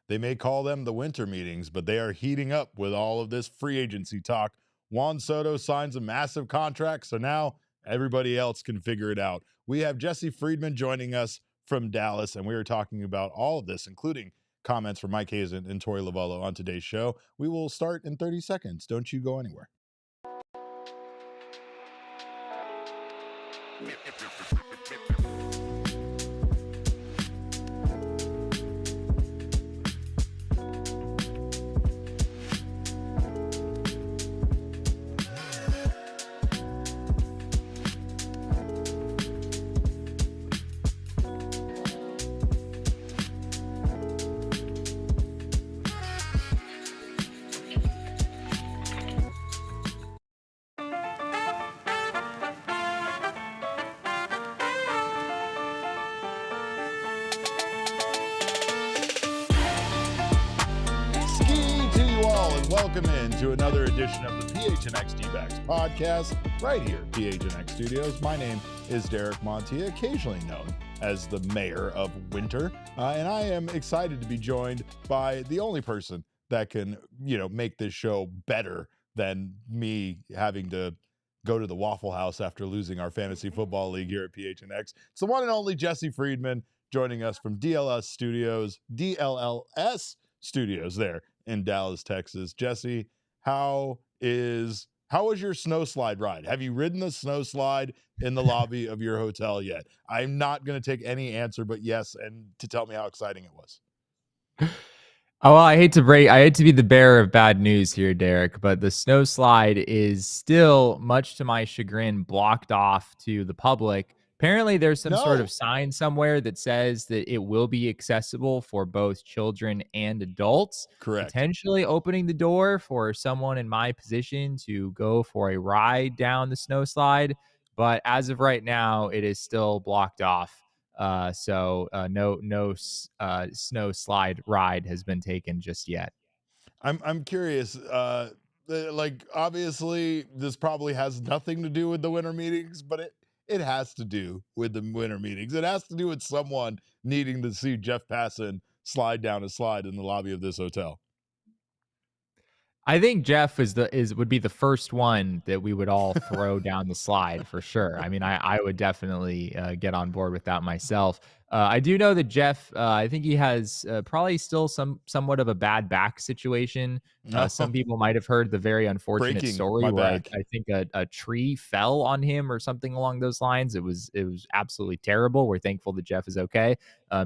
They may call them the winter meetings, but they are heating up with all of this free agency talk. Juan Soto signs a massive contract, so now everybody else can figure it out. We have Jesse Friedman joining us from Dallas, and we are talking about all of this, including comments from Mike Hazen and Torey Lovullo on today's show. We will start in 30 seconds. Don't you go anywhere. Welcome in to another edition of the PHNX Dbacks podcast right here at PHNX Studios. My name is Derek Montia, occasionally known as the Mayor of Winter, and I am excited to be joined by the only person that can, make this show better than me having to go to the Waffle House after losing our fantasy football league here at PHNX. It's the one and only Jesse Friedman joining us from DLLS Studios there in Dallas, Texas. Jesse, how was your snow slide ride? Have you ridden the snow slide in the lobby of your hotel yet? I'm not going to take any answer but yes, and to tell me how exciting it was. Oh, well, I hate to be the bearer of bad news here, Derek, but the snow slide is still, much to my chagrin, blocked off to the public. Apparently, there's some sort of sign somewhere that says that it will be accessible for both children and adults. Correct. Potentially opening the door for someone in my position to go for a ride down the snow slide. But as of right now, it is still blocked off. So no snow slide ride has been taken just yet. I'm curious. Obviously, this probably has nothing to do with the winter meetings, but it has to do with the winter meetings. It has to do with someone needing to see Jeff Passan slide down a slide in the lobby of this hotel. I think Jeff would be the first one that we would all throw down the slide for sure. I mean, I would definitely get on board with that myself. I do know that Jeff, I think he has probably still somewhat of a bad back situation. Some people might have heard the very unfortunate story where I think a tree fell on him or something along those lines. It was absolutely terrible. We're thankful that Jeff is okay.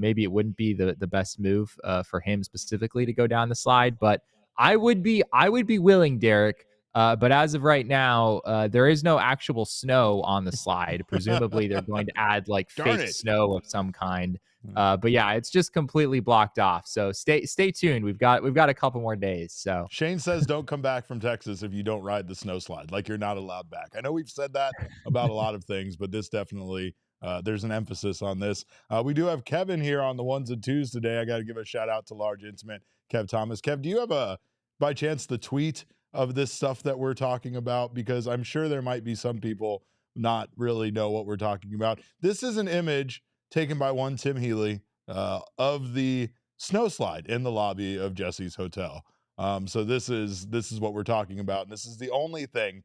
Maybe it wouldn't be the best move for him specifically to go down the slide, but I would be willing, Derek. But as of right now, there is no actual snow on the slide. Presumably, they're going to add fake snow of some kind. But yeah, it's just completely blocked off. So stay tuned. We've got a couple more days. So Shane says, don't come back from Texas if you don't ride the snow slide. Like you're not allowed back. I know we've said that about a lot of things, but this definitely. There's an emphasis on this. We do have Kevin here on the ones and twos today. I got to give a shout out to Large Intimate, Kev Thomas. Kev, do you have by chance, the tweet of this stuff that we're talking about? Because I'm sure there might be some people not really know what we're talking about. This is an image taken by one Tim Healy of the snow slide in the lobby of Jesse's hotel. So this is what we're talking about. And this is the only thing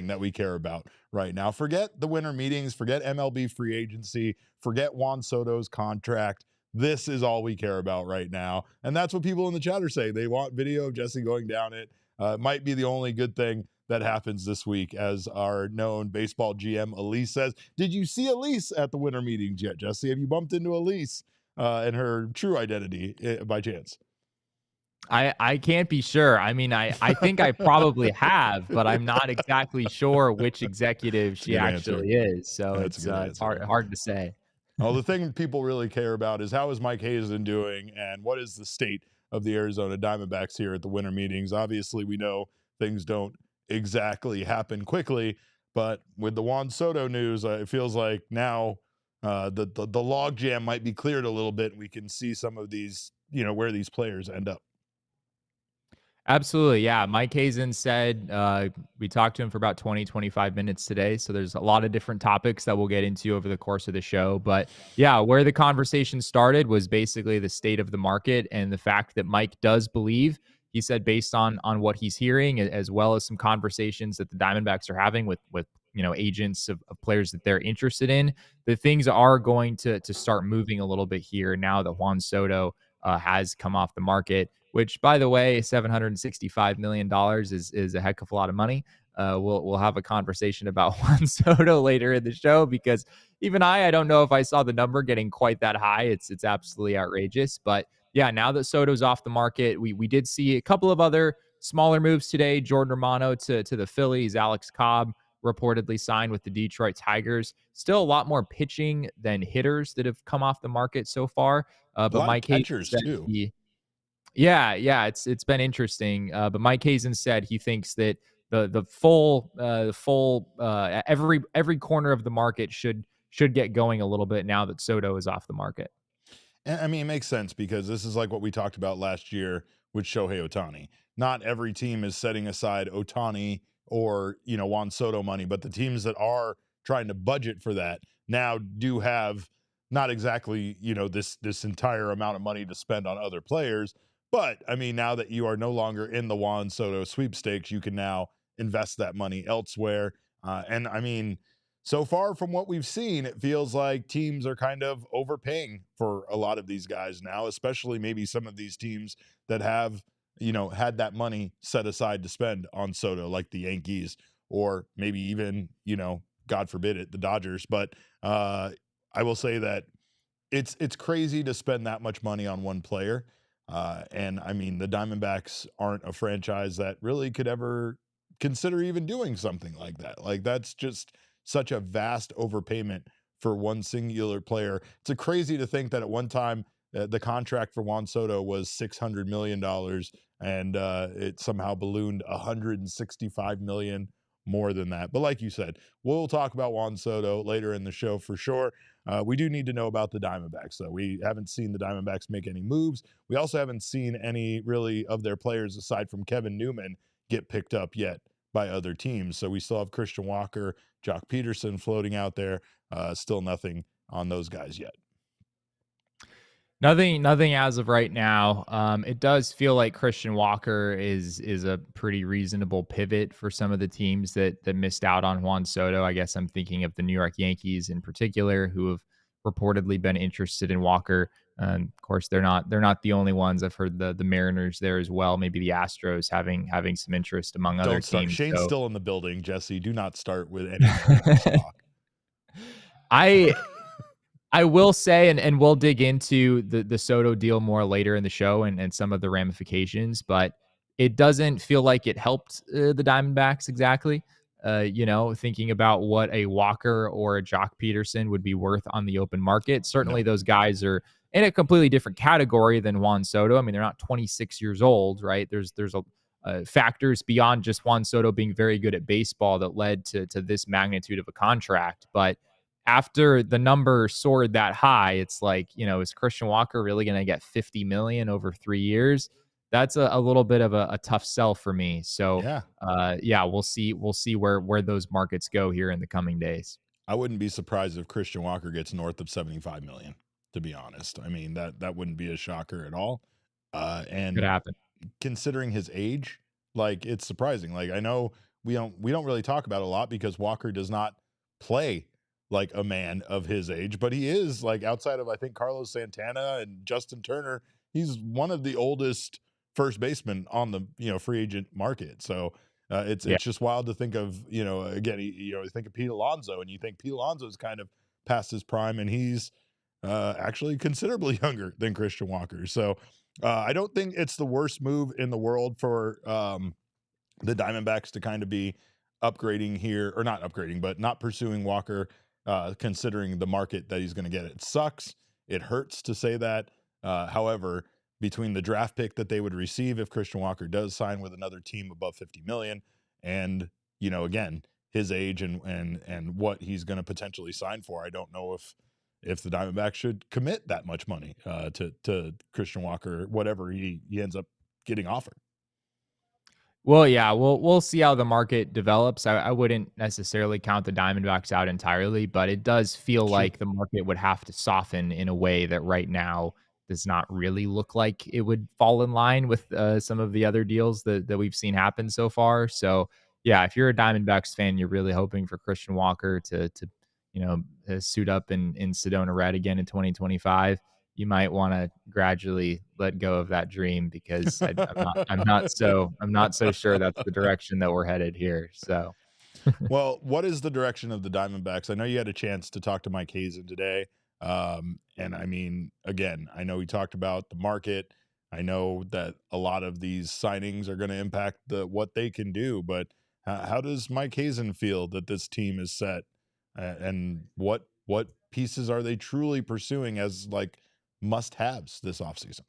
that we care about right now. Forget the winter meetings, forget MLB free agency, forget Juan Soto's contract. This is all we care about right now. And that's what people in the chat are saying. They want video of Jesse going down it. Might be the only good thing that happens this week, as our known baseball GM Elise says. Did you see Elise at the winter meetings yet, Jesse? Have you bumped into Elise and her true identity by chance? I can't be sure. I mean, I think I probably have, but I'm not exactly sure which executive she actually is. So it's hard to say. Well, the thing people really care about is how is Mike Hazen doing and what is the state of the Arizona Diamondbacks here at the winter meetings. Obviously, we know things don't exactly happen quickly, but with the Juan Soto news, it feels like now the logjam might be cleared a little bit. And we can see some of these, where these players end up. Absolutely. Yeah. Mike Hazen said we talked to him for about 20, 25 minutes today. So there's a lot of different topics that we'll get into over the course of the show. But yeah, where the conversation started was basically the state of the market and the fact that Mike does believe. He said based on what he's hearing, as well as some conversations that the Diamondbacks are having with agents of players that they're interested in, that things are going to start moving a little bit here now that Juan Soto has come off the market, which, by the way, $765 million is a heck of a lot of money. We'll have a conversation about Juan Soto later in the show, because even I don't know if I saw the number getting quite that high. It's absolutely outrageous. But yeah, now that Soto's off the market, we did see a couple of other smaller moves today. Jordan Romano to the Phillies, Alex Cobb reportedly signed with the Detroit Tigers. Still a lot more pitching than hitters that have come off the market so far. A But lot of Mike Hazen catchers said too. yeah, it's been interesting. But Mike Hazen said he thinks that the full every corner of the market should get going a little bit now that Soto is off the market. And I mean, it makes sense because this is like what we talked about last year with Shohei Ohtani. Not every team is setting aside Ohtani or, Juan Soto money, but the teams that are trying to budget for that now do have not exactly, this entire amount of money to spend on other players. But I mean, now that you are no longer in the Juan Soto sweepstakes, you can now invest that money elsewhere. And I mean, so far from what we've seen, it feels like teams are kind of overpaying for a lot of these guys now, especially maybe some of these teams that have, had that money set aside to spend on Soto, like the Yankees, or maybe even, God forbid it, the Dodgers. But I will say that it's crazy to spend that much money on one player. And I mean, the Diamondbacks aren't a franchise that really could ever consider even doing something like that. Like, that's just such a vast overpayment for one singular player. It's a crazy to think that at one time the contract for Juan Soto was $600 million, and it somehow ballooned $165 million more than that. But like you said, we'll talk about Juan Soto later in the show for sure. We do need to know about the Diamondbacks, though. We haven't seen the Diamondbacks make any moves. We also haven't seen any really of their players, aside from Kevin Newman, get picked up yet by other teams. So we still have Christian Walker, Jock Peterson floating out there. Still nothing on those guys yet. Nothing as of right now. It does feel like Christian Walker is a pretty reasonable pivot for some of the teams that missed out on Juan Soto. I guess I'm thinking of the New York Yankees in particular, who have reportedly been interested in Walker. Of course, they're not the only ones. I've heard the Mariners there as well. Maybe the Astros having some interest among other Don't start. teams. Shane's So still in the building, Jesse. Do not start with any Mariners talk. I I will say, and we'll dig into the Soto deal more later in the show and some of the ramifications, but it doesn't feel like it helped the Diamondbacks exactly. Thinking about what a Walker or a Jock Peterson would be worth on the open market. Certainly, No. those guys are in a completely different category than Juan Soto. I mean, they're not 26 years old, right? There's a factors beyond just Juan Soto being very good at baseball that led to this magnitude of a contract, but after the number soared that high, it's like, is Christian Walker really going to get 50 million over 3 years? That's a little bit of a tough sell for me. So, Yeah. yeah, we'll see where those markets go here in the coming days. I wouldn't be surprised if Christian Walker gets north of 75 million, to be honest. I mean, that wouldn't be a shocker at all. Could And happen. considering his age, like, it's surprising. Like, I know we don't really talk about it a lot because Walker does not play like a man of his age, but he is, like, outside of, I think, Carlos Santana and Justin Turner, he's one of the oldest first basemen on the, free agent market. So Yeah. it's just wild to think of, again, you think of Pete Alonso, and you think Pete Alonso's kind of past his prime, and he's actually considerably younger than Christian Walker. So I don't think it's the worst move in the world for the Diamondbacks to kind of be upgrading here, or not upgrading, but not pursuing Walker, considering the market that he's going to get. It sucks. It hurts to say that. However, between the draft pick that they would receive if Christian Walker does sign with another team above 50 million, and again, his age and what he's going to potentially sign for, I don't know if the Diamondbacks should commit that much money to Christian Walker, whatever he ends up getting offered. Well, yeah, we'll see how the market develops. I wouldn't necessarily count the Diamondbacks out entirely, but it does feel True. like the market would have to soften in a way that right now does not really look like it would fall in line with some of the other deals that we've seen happen so far. So, yeah, if you're a Diamondbacks fan, you're really hoping for Christian Walker to suit up in Sedona Red again in 2025. You might want to gradually let go of that dream because I'm not so sure that's the direction that we're headed here. So Well, what is the direction of the Diamondbacks? I know you had a chance to talk to Mike Hazen today. And I mean, again, I know we talked about the market. I know that a lot of these signings are going to impact what they can do, but how does Mike Hazen feel that this team is set? And what pieces are they truly pursuing as like must-haves this offseason?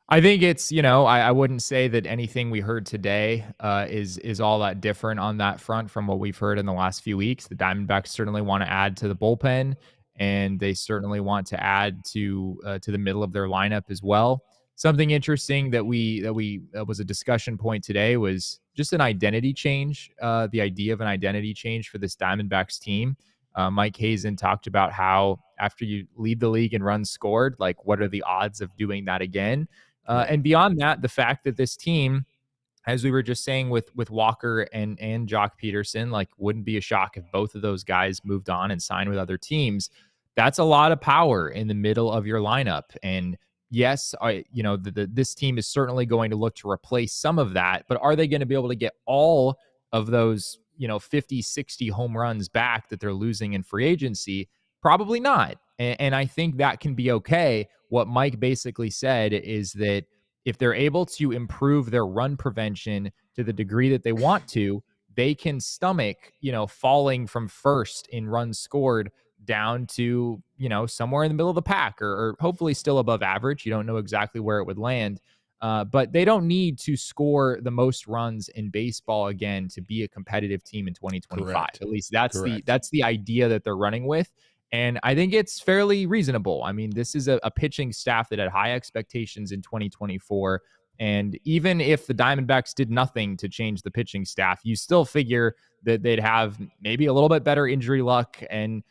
I think it's, I wouldn't say that anything we heard today is all that different on that front from what we've heard in the last few weeks. The Diamondbacks certainly want to add to the bullpen, and they certainly want to add to the middle of their lineup as well. Something interesting that was a discussion point today was just an identity change. The idea of an identity change for this Diamondbacks team. Mike Hazen talked about how after you lead the league in runs scored, like what are the odds of doing that again? Right. And beyond that, the fact that this team, as we were just saying with Walker and Jock Peterson, like wouldn't be a shock if both of those guys moved on and signed with other teams. That's a lot of power in the middle of your lineup. And yes, this team is certainly going to look to replace some of that, but are they going to be able to get all of those, 50, 60 home runs back that they're losing in free agency? Probably not. And I think that can be okay. What Mike basically said is that if they're able to improve their run prevention to the degree that they want to, they can stomach, falling from first in runs scored down to, somewhere in the middle of the pack or hopefully still above average. You don't know exactly where it would land. But they don't need to score the most runs in baseball again to be a competitive team in 2025. Correct. At least that's the Correct. that's the idea that they're running with. And I think it's fairly reasonable. I mean, this is a pitching staff that had high expectations in 2024. And even if the Diamondbacks did nothing to change the pitching staff, you still figure that they'd have maybe a little bit better injury luck. And,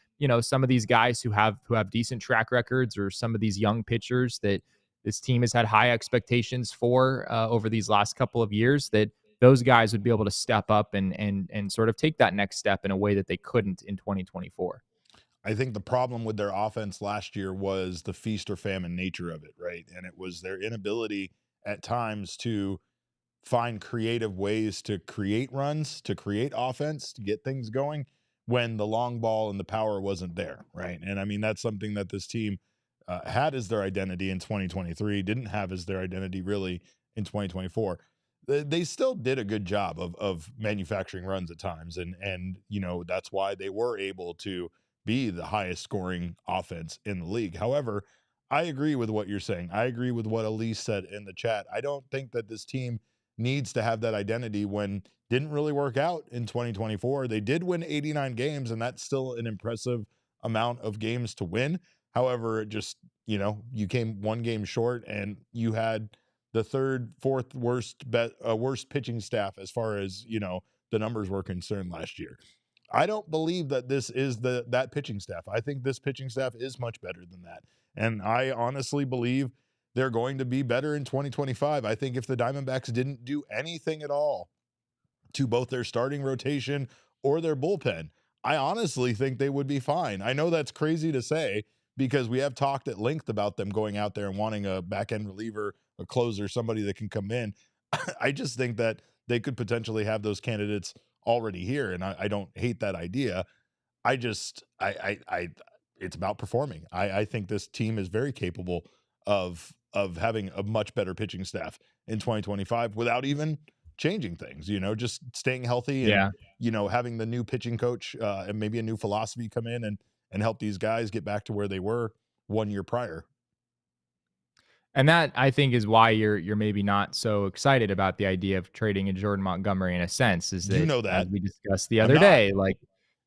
some of these guys who have decent track records, or some of these young pitchers that this team has had high expectations for over these last couple of years, that those guys would be able to step up and sort of take that next step in a way that they couldn't in 2024. I think the problem with their offense last year was the feast or famine nature of it, right? And it was their inability at times to find creative ways to create runs, to create offense, to get things going when the long ball and the power wasn't there, right? And I mean, that's something that this team had as their identity in 2023, didn't have as their identity really in 2024. They still did a good job of manufacturing runs at times, and that's why they were able to be the highest scoring offense in the league. However, I agree with what you're saying. I agree with what Elise said in the chat. I don't think that this team needs to have that identity when didn't really work out in 2024. They did win 89 games, and that's still an impressive amount of games to win. However, it just, you came one game short, and you had the third, fourth worst pitching staff as far as, the numbers were concerned last year. I don't believe that this is that pitching staff. I think this pitching staff is much better than that. And I honestly believe they're going to be better in 2025. I think if the Diamondbacks didn't do anything at all to both their starting rotation or their bullpen, I honestly think they would be fine. I know that's crazy to say because we have talked at length about them going out there and wanting a back end reliever, a closer, somebody that can come in. I just think that they could potentially have those candidates already here, and I don't hate that idea. I just I it's about performing. I think this team is very capable of having a much better pitching staff in 2025 without even changing things, just staying healthy and Yeah. having the new pitching coach and maybe a new philosophy come in and help these guys get back to where they were 1 year prior. And that, I think, is why you're maybe not so excited about the idea of trading a Jordan Montgomery in a sense, is You that know as that. we discussed the I'm other not. day, like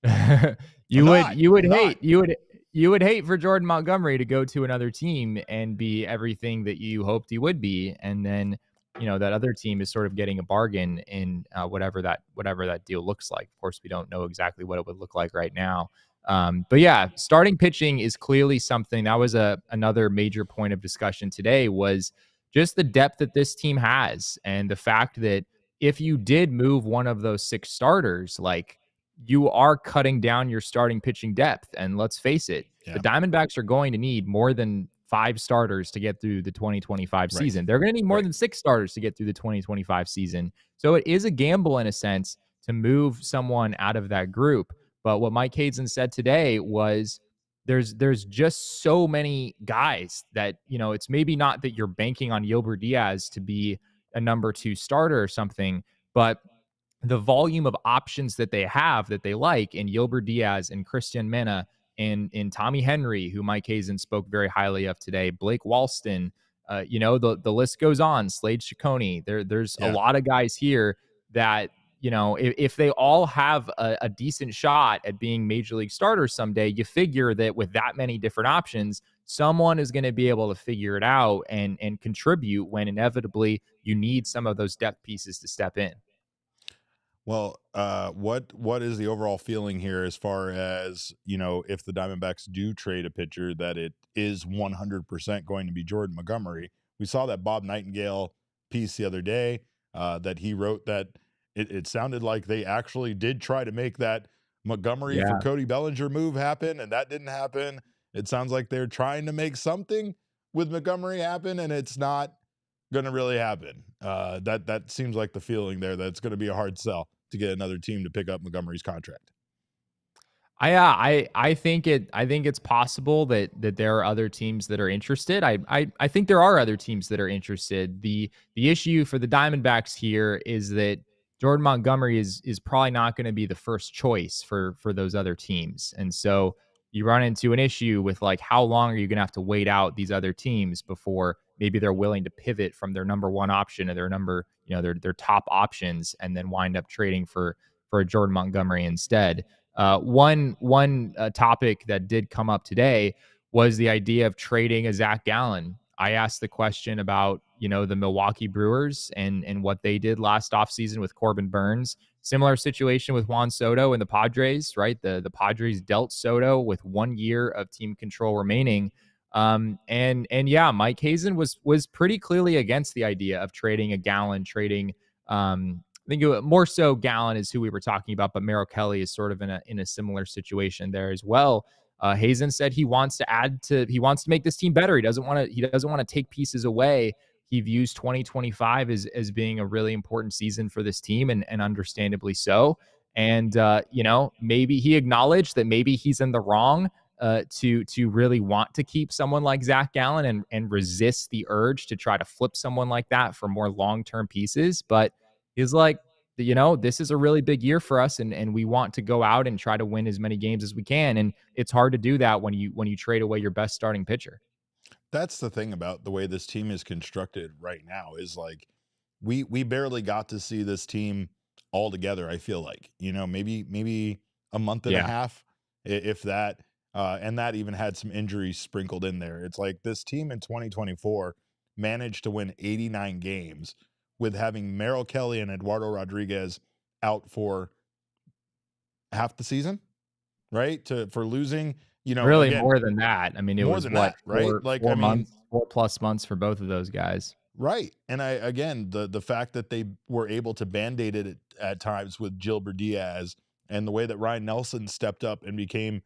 I'm you would not. you would I'm not. hate you would hate for Jordan Montgomery to go to another team and be everything that you hoped he would be, and then that other team is sort of getting a bargain in whatever that deal looks like. Of course, we don't know exactly what it would look like right now. But yeah, starting pitching is clearly something that was another major point of discussion today, was just the depth that this team has, and the fact that if you did move one of those 6 starters, like, you are cutting down your starting pitching depth. And let's face it, the Yeah. Diamondbacks are going to need more than 5 starters to get through the 2025 Right. season. They're going to need more Right. than 6 starters to get through the 2025 season. So it is a gamble in a sense to move someone out of that group. But what Mike Hazen said today was there's just so many guys that, it's maybe not that you're banking on Yilber Diaz to be a number 2 starter or something, but the volume of options that they have that they like in Yilber Diaz and Christian Mena and in Tommy Henry, who Mike Hazen spoke very highly of today, Blake Walston, the list goes on, Slade Ciccone. There's a Yeah. lot of guys here that, if they all have a decent shot at being major league starters someday, you figure that with that many different options, someone is going to be able to figure it out and contribute when inevitably you need some of those depth pieces to step in. Well, what is the overall feeling here as far as, if the Diamondbacks do trade a pitcher, that it is 100% going to be Jordan Montgomery? We saw that Bob Nightingale piece the other day, that he wrote that it sounded like they actually did try to make that Montgomery for Yeah. Cody Bellinger move happen, and that didn't happen. It sounds like they're trying to make something with Montgomery happen, and it's not going to really happen. That seems like the feeling there, that it's going to be a hard sell to get another team to pick up Montgomery's contract. I think it's possible that there are other teams that are interested. I think there are other teams that are interested. The issue for the Diamondbacks here is that Jordan Montgomery is probably not going to be the first choice for those other teams. And so you run into an issue with, like, how long are you going to have to wait out these other teams before maybe they're willing to pivot from their number 1 option or their top options, and then wind up trading for a Jordan Montgomery instead. One topic that did come up today was the idea of trading a Zach Gallen. I asked the question about, the Milwaukee Brewers and what they did last offseason with Corbin Burns. Similar situation with Juan Soto and the Padres, right? The Padres dealt Soto with 1 year of team control remaining. And yeah, Mike Hazen was pretty clearly against the idea of trading a Gallen, trading I think more so Gallen is who we were talking about, but Merrill Kelly is sort of in a similar situation there as well. Hazen said he wants to make this team better. He doesn't want to take pieces away. He views 2025 as being a really important season for this team, and understandably so. And maybe he acknowledged that maybe he's in the wrong to really want to keep someone like Zach Gallen and resist the urge to try to flip someone like that for more long-term pieces. But he's like, this is a really big year for us, and we want to go out and try to win as many games as we can. And it's hard to do that when you trade away your best starting pitcher. That's the thing about the way this team is constructed right now, is like we barely got to see this team all together. I feel like, maybe a month and a Yeah. half, if that, and that even had some injuries sprinkled in there. It's like this team in 2024 managed to win 89 games with having Merrill Kelly and Eduardo Rodriguez out for half the season, right? For losing, Really again, more than that. I mean, it more was than what, that, right? Like, I mean, 4+ months for both of those guys. right. And again, the fact that they were able to band-aid it at times with Gilbert Diaz, and the way that Ryan Nelson stepped up and became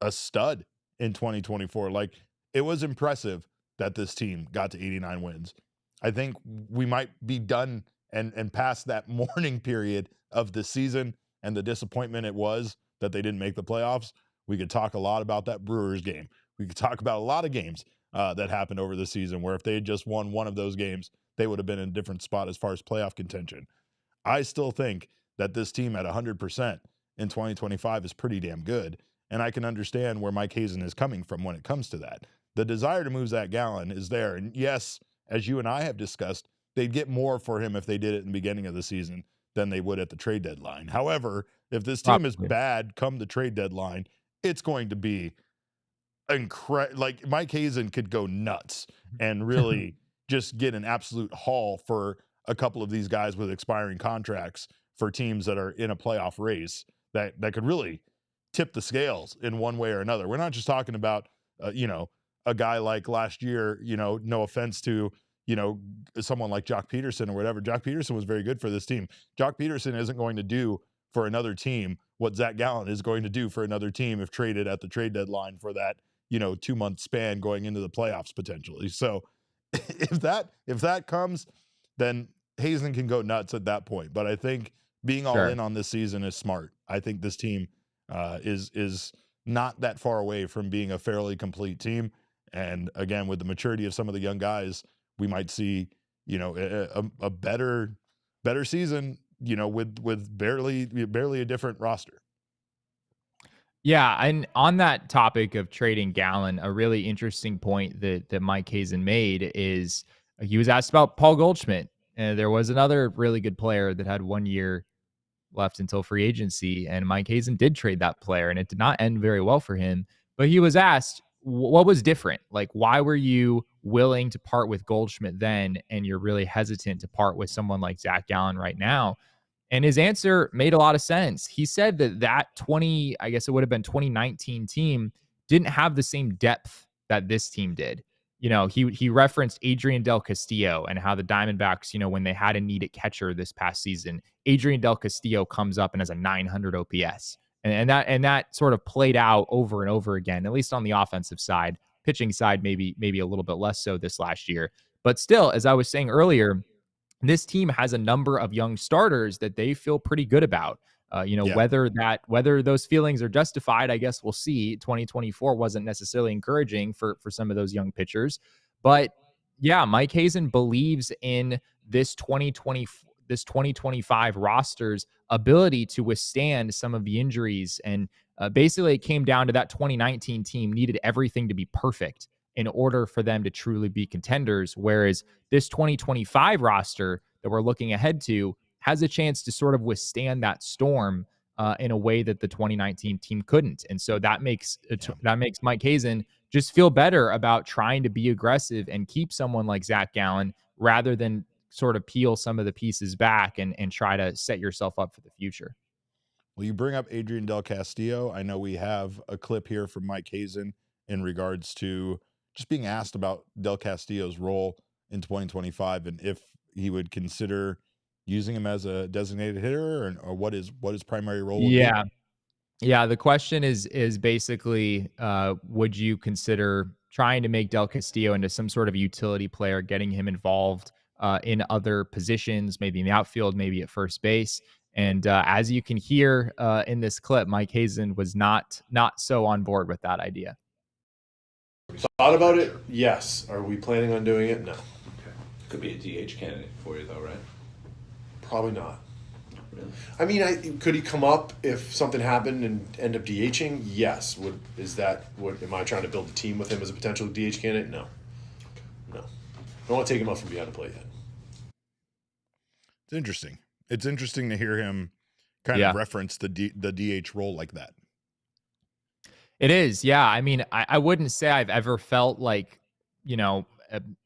a stud in 2024. Like, it was impressive that this team got to 89 wins. I think we might be done and past that mourning period of the season and the disappointment it was that they didn't make the playoffs. We could talk a lot about that Brewers game. We could talk about a lot of games that happened over the season, where if they had just won one of those games, they would have been in a different spot as far as playoff contention. I still think that this team at 100% in 2025 is pretty damn good. And I can understand where Mike Hazen is coming from when it comes to that. The desire to move Zach Gallen is there. And yes, as you and I have discussed, they'd get more for him if they did it in the beginning of the season than they would at the trade deadline. However, if this team is Probably. bad come the trade deadline, it's going to be incredible. Like, Mike Hazen could go nuts and really just get an absolute haul for a couple of these guys with expiring contracts for teams that are in a playoff race that could really tip the scales in one way or another. We're not just talking about a guy like last year, no offense to, someone like Jock Peterson or whatever. Jock Peterson was very good for this team. Jock Peterson isn't going to do for another team what Zach Gallen is going to do for another team if traded at the trade deadline for that, 2-month span going into the playoffs potentially. So if that comes, then Hazen can go nuts at that point. But I think being all in on this season is smart. I think this team is not that far away from being a fairly complete team. And again, with the maturity of some of the young guys, we might see, a better season, with barely a different roster. Yeah, and on that topic of trading Gallen, a really interesting point that Mike Hazen made is he was asked about Paul Goldschmidt. And there was another really good player that had 1 year left until free agency, and Mike Hazen did trade that player, and it did not end very well for him. But he was asked, what was different? Like, why were you willing to part with Goldschmidt then, and you're really hesitant to part with someone like Zach Gallen right now? And his answer made a lot of sense. He said that I guess it would have been 2019 team didn't have the same depth that this team did. He referenced Adrian Del Castillo and how the Diamondbacks, when they had a need at catcher this past season, Adrian Del Castillo comes up and has a 900 OPS. And that sort of played out over and over again, at least on the offensive side. Pitching side, maybe a little bit less so this last year. But still, as I was saying earlier, this team has a number of young starters that they feel pretty good about. Whether those feelings are justified, I guess we'll see. 2024 wasn't necessarily encouraging for some of those young pitchers, but yeah, Mike Hazen believes in this 2025 roster's ability to withstand some of the injuries. And basically, it came down to that 2019 team needed everything to be perfect in order for them to truly be contenders. Whereas this 2025 roster that we're looking ahead to has a chance to sort of withstand that storm in a way that the 2019 team couldn't. And so that makes Mike Hazen just feel better about trying to be aggressive and keep someone like Zach Gallen rather than sort of peel some of the pieces back and try to set yourself up for the future. Well, you bring up Adrian Del Castillo. I know we have a clip here from Mike Hazen in regards to just being asked about Del Castillo's role in 2025 and if he would consider using him as a designated hitter or what his primary role would be. Yeah. The question is basically, would you consider trying to make Del Castillo into some sort of utility player, getting him involved in other positions, maybe in the outfield, maybe at first base? And as you can hear in this clip, Mike Hazen was not so on board with that idea. Thought about it? Yes. Are we planning on doing it? No. Okay. Could be a DH candidate for you, though, right? Probably not. Really? I mean, could he come up if something happened and end up DHing? Yes. Am I trying to build a team with him as a potential DH candidate? No. No. I don't want to take him up from behind the plate yet. It's interesting. It's interesting to hear him kind of reference the DH role like that. It is, yeah. I mean, I wouldn't say I've ever felt like,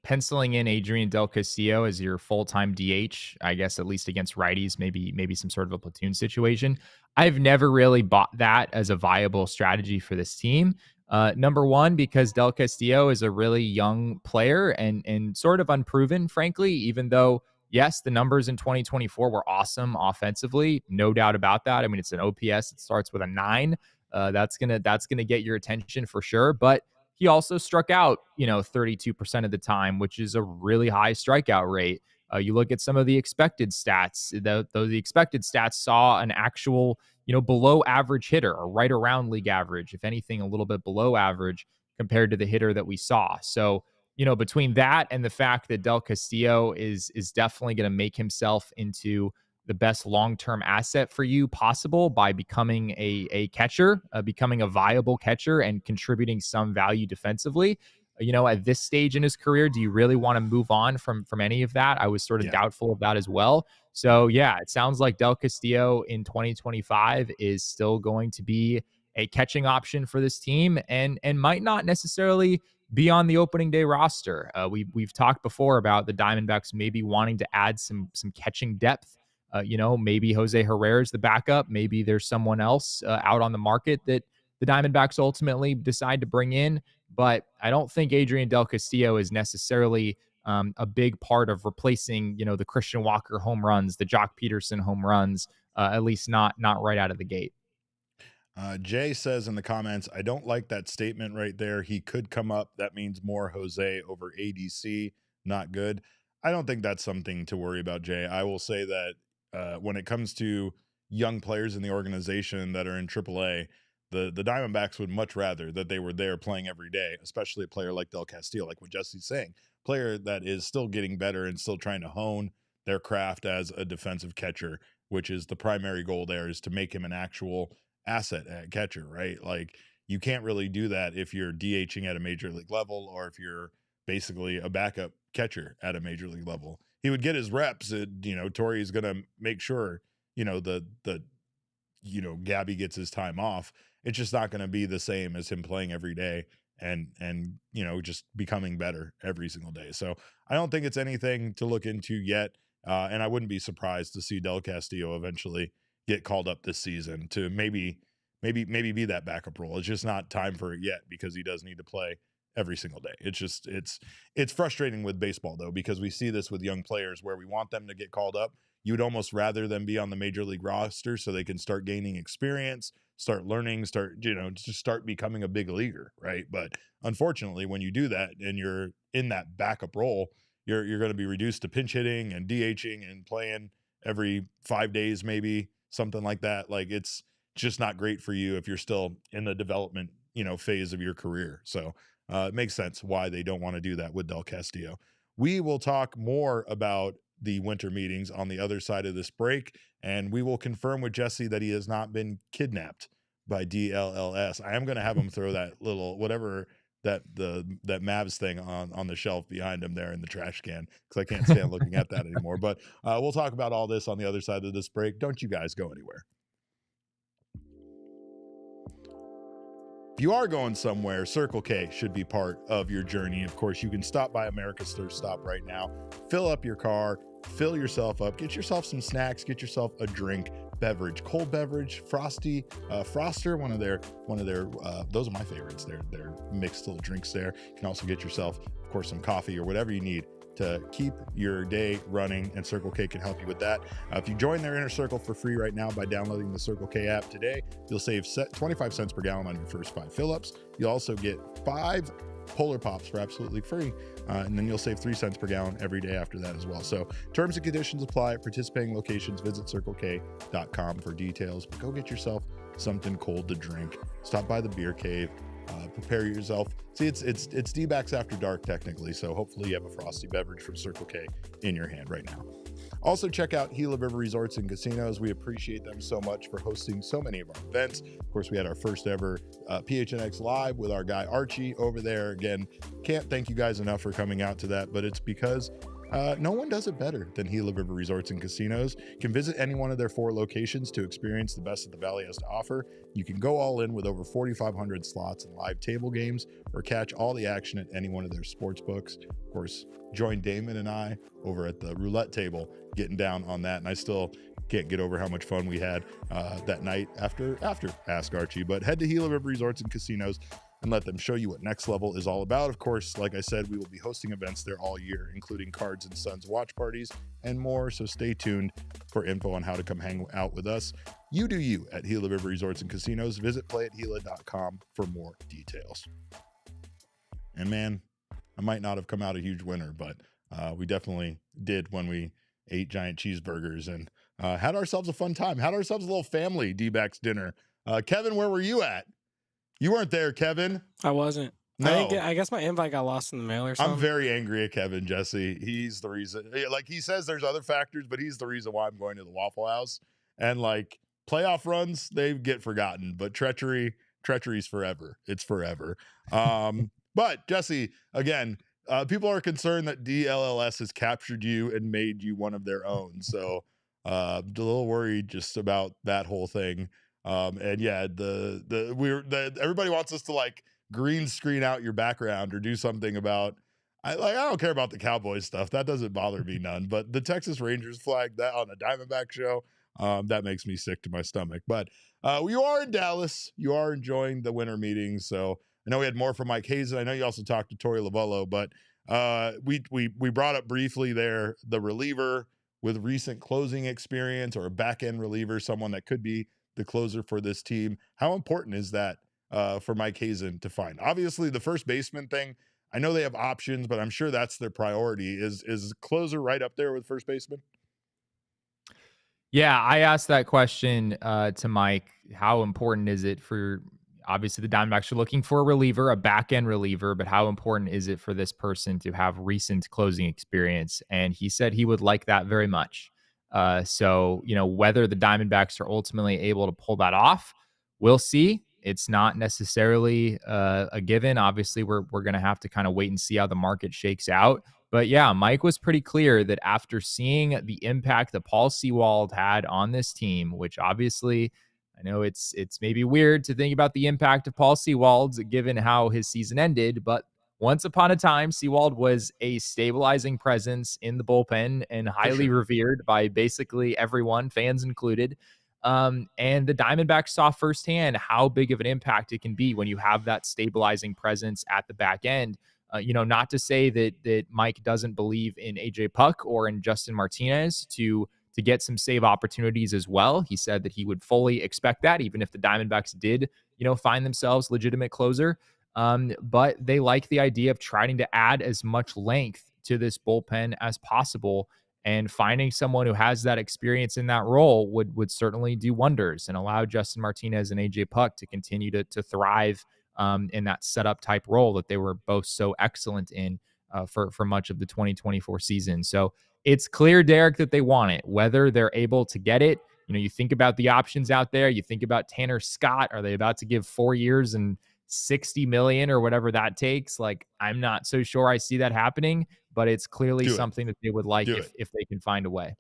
penciling in Adrian Del Castillo as your full-time DH, I guess at least against righties, maybe some sort of a platoon situation. I've never really bought that as a viable strategy for this team. Number one, because Del Castillo is a really young player and sort of unproven, frankly, even though, yes, the numbers in 2024 were awesome offensively. No doubt about that. I mean, it's an OPS. It starts with a 9. That's gonna get your attention for sure. But he also struck out, 32% of the time, which is a really high strikeout rate. You look at some of the expected stats. The expected stats saw an actual, below average hitter, or right around league average, if anything, a little bit below average compared to the hitter that we saw. So, between that and the fact that Del Castillo is definitely going to make himself into the best long-term asset for you possible by becoming a catcher, becoming a viable catcher and contributing some value defensively. At this stage in his career, do you really want to move on from any of that? I was sort of doubtful of that as well. So yeah, it sounds like Del Castillo in 2025 is still going to be a catching option for this team and might not necessarily be on the opening day roster. We've talked before about the Diamondbacks maybe wanting to add some catching depth. Maybe Jose Herrera is the backup. Maybe there's someone else out on the market that the Diamondbacks ultimately decide to bring in. But I don't think Adrian Del Castillo is necessarily a big part of replacing, the Christian Walker home runs, the Jock Peterson home runs, at least not right out of the gate. Jay says in the comments, I don't like that statement right there. He could come up. That means more Jose over ADC. Not good. I don't think that's something to worry about, Jay. I will say that when it comes to young players in the organization that are in AAA, the Diamondbacks would much rather that they were there playing every day, especially a player like Del Castillo, like what Jesse's saying, player that is still getting better and still trying to hone their craft as a defensive catcher, which is the primary goal there, is to make him an actual asset at catcher, right? Like, you can't really do that if you're DHing at a major league level or if you're basically a backup catcher at a major league level. He would get his reps. Torey is going to make sure, Gabby gets his time off. It's just not going to be the same as him playing every day and just becoming better every single day. So I don't think it's anything to look into yet. And I wouldn't be surprised to see Del Castillo eventually get called up this season to maybe be that backup role. It's just not time for it yet because he does need to play every single day. It's frustrating with baseball though, because we see this with young players where we want them to get called up. You would almost rather them be on the major league roster so they can start gaining experience, start learning, just start becoming a big leaguer, right? But unfortunately, when you do that and you're in that backup role, you're going to be reduced to pinch hitting and DHing and playing every 5 days, maybe something like that. Like, it's just not great for you if you're still in the development, phase of your career. So it makes sense why they don't want to do that with Del Castillo. We will talk more about the winter meetings on the other side of this break, and we will confirm with Jesse that he has not been kidnapped by DLLS. I am going to have him throw that little whatever that Mavs thing on the shelf behind him there in the trash can, because I can't stand looking at that anymore. But we'll talk about all this on the other side of this break. Don't you guys go anywhere. If you are going somewhere, Circle K should be part of your journey. Of course, you can stop by America's Thirst Stop right now, fill up your car, fill yourself up, get yourself some snacks, get yourself a drink, beverage, cold beverage, frosty, Froster, one of their those are my favorites. They're mixed little drinks there. You can also get yourself, of course, some coffee or whatever you need to keep your day running, and Circle K can help you with that. If you join their inner circle for free right now by downloading the Circle K app today, you'll save 25 cents per gallon on your first 5 fill-ups. You'll also get 5 Polar Pops for absolutely free, and then you'll save 3 cents per gallon every day after that as well. So terms and conditions apply at participating locations. Visit CircleK.com for details, but go get yourself something cold to drink. Stop by the beer cave. Prepare yourself. See, it's Dbacks after dark technically, so hopefully you have a frosty beverage from Circle K in your hand right now. Also, check out Gila River Resorts and Casinos. We appreciate them so much for hosting so many of our events. Of course, we had our first ever PHNX Live with our guy Archie over there. Again, can't thank you guys enough for coming out to that, but it's because no one does it better than Gila River Resorts and Casinos. You can visit any one of their 4 locations to experience the best that the Valley has to offer. You can go all in with over 4,500 slots and live table games, or catch all the action at any one of their sports books. Of course, join Damon and I over at the roulette table getting down on that, and I still can't get over how much fun we had that night after Ask Archie. But head to Gila River Resorts and Casinos and let them show you what Next Level is all about. Of course, like I said, we will be hosting events there all year, including Cards and Sons watch parties and more. So stay tuned for info on how to come hang out with us. You do you at Gila River Resorts and Casinos. Visit playathila.com for more details. And man, I might not have come out a huge winner, but we definitely did when we ate giant cheeseburgers and had ourselves a fun time. Had ourselves a little family Dbacks dinner. Kevin, where were you at? You weren't there, Kevin. I wasn't. No. I guess my invite got lost in the mail or something. I'm very angry at Kevin, Jesse. He's the reason. Like, he says there's other factors, but he's the reason why I'm going to the Waffle House. And like, playoff runs, they get forgotten, but treachery's forever. It's forever. But Jesse, again, people are concerned that DLLS has captured you and made you one of their own. So a little worried just about that whole thing. And yeah, everybody wants us to like green screen out your background or do something about. I don't care about the Cowboys stuff. That doesn't bother me none. But the Texas Rangers flag that on a Diamondback show, that makes me sick to my stomach. But you are in Dallas. You are enjoying the winter meetings. So I know we had more from Mike Hazen. I know you also talked to Torey Lovullo, but we brought up briefly there the reliever with recent closing experience or a back end reliever, someone that could be the closer for this team. How important is that for Mike Hazen to find? Obviously, the first baseman thing. I know they have options, but I'm sure that's their priority. Is closer right up there with first baseman? Yeah, I asked that question to Mike. How important is it for, obviously the Diamondbacks are looking for a reliever, a back end reliever, but how important is it for this person to have recent closing experience? And he said he would like that very much. So, whether the Diamondbacks are ultimately able to pull that off, we'll see. It's not necessarily a given. Obviously, we're going to have to kind of wait and see how the market shakes out. But yeah, Mike was pretty clear that after seeing the impact that Paul Sewald had on this team, which obviously I know it's maybe weird to think about the impact of Paul Sewald given how his season ended, but once upon a time, Sewald was a stabilizing presence in the bullpen and highly revered by basically everyone, fans included. And the Diamondbacks saw firsthand how big of an impact it can be when you have that stabilizing presence at the back end. Not to say that Mike doesn't believe in AJ Puck or in Justin Martinez to get some save opportunities as well. He said that he would fully expect that, even if the Diamondbacks did, find themselves legitimate closer. But they like the idea of trying to add as much length to this bullpen as possible. And finding someone who has that experience in that role would certainly do wonders and allow Justin Martinez and AJ Puck to continue to thrive in that setup type role that they were both so excellent in for much of the 2024 season. So it's clear, Derek, that they want it. Whether they're able to get it, you think about the options out there. You think about Tanner Scott. Are they about to give 4 years and $60 million or whatever that takes? Like, I'm not so sure I see that happening, but it's clearly something that they would like if they can find a way.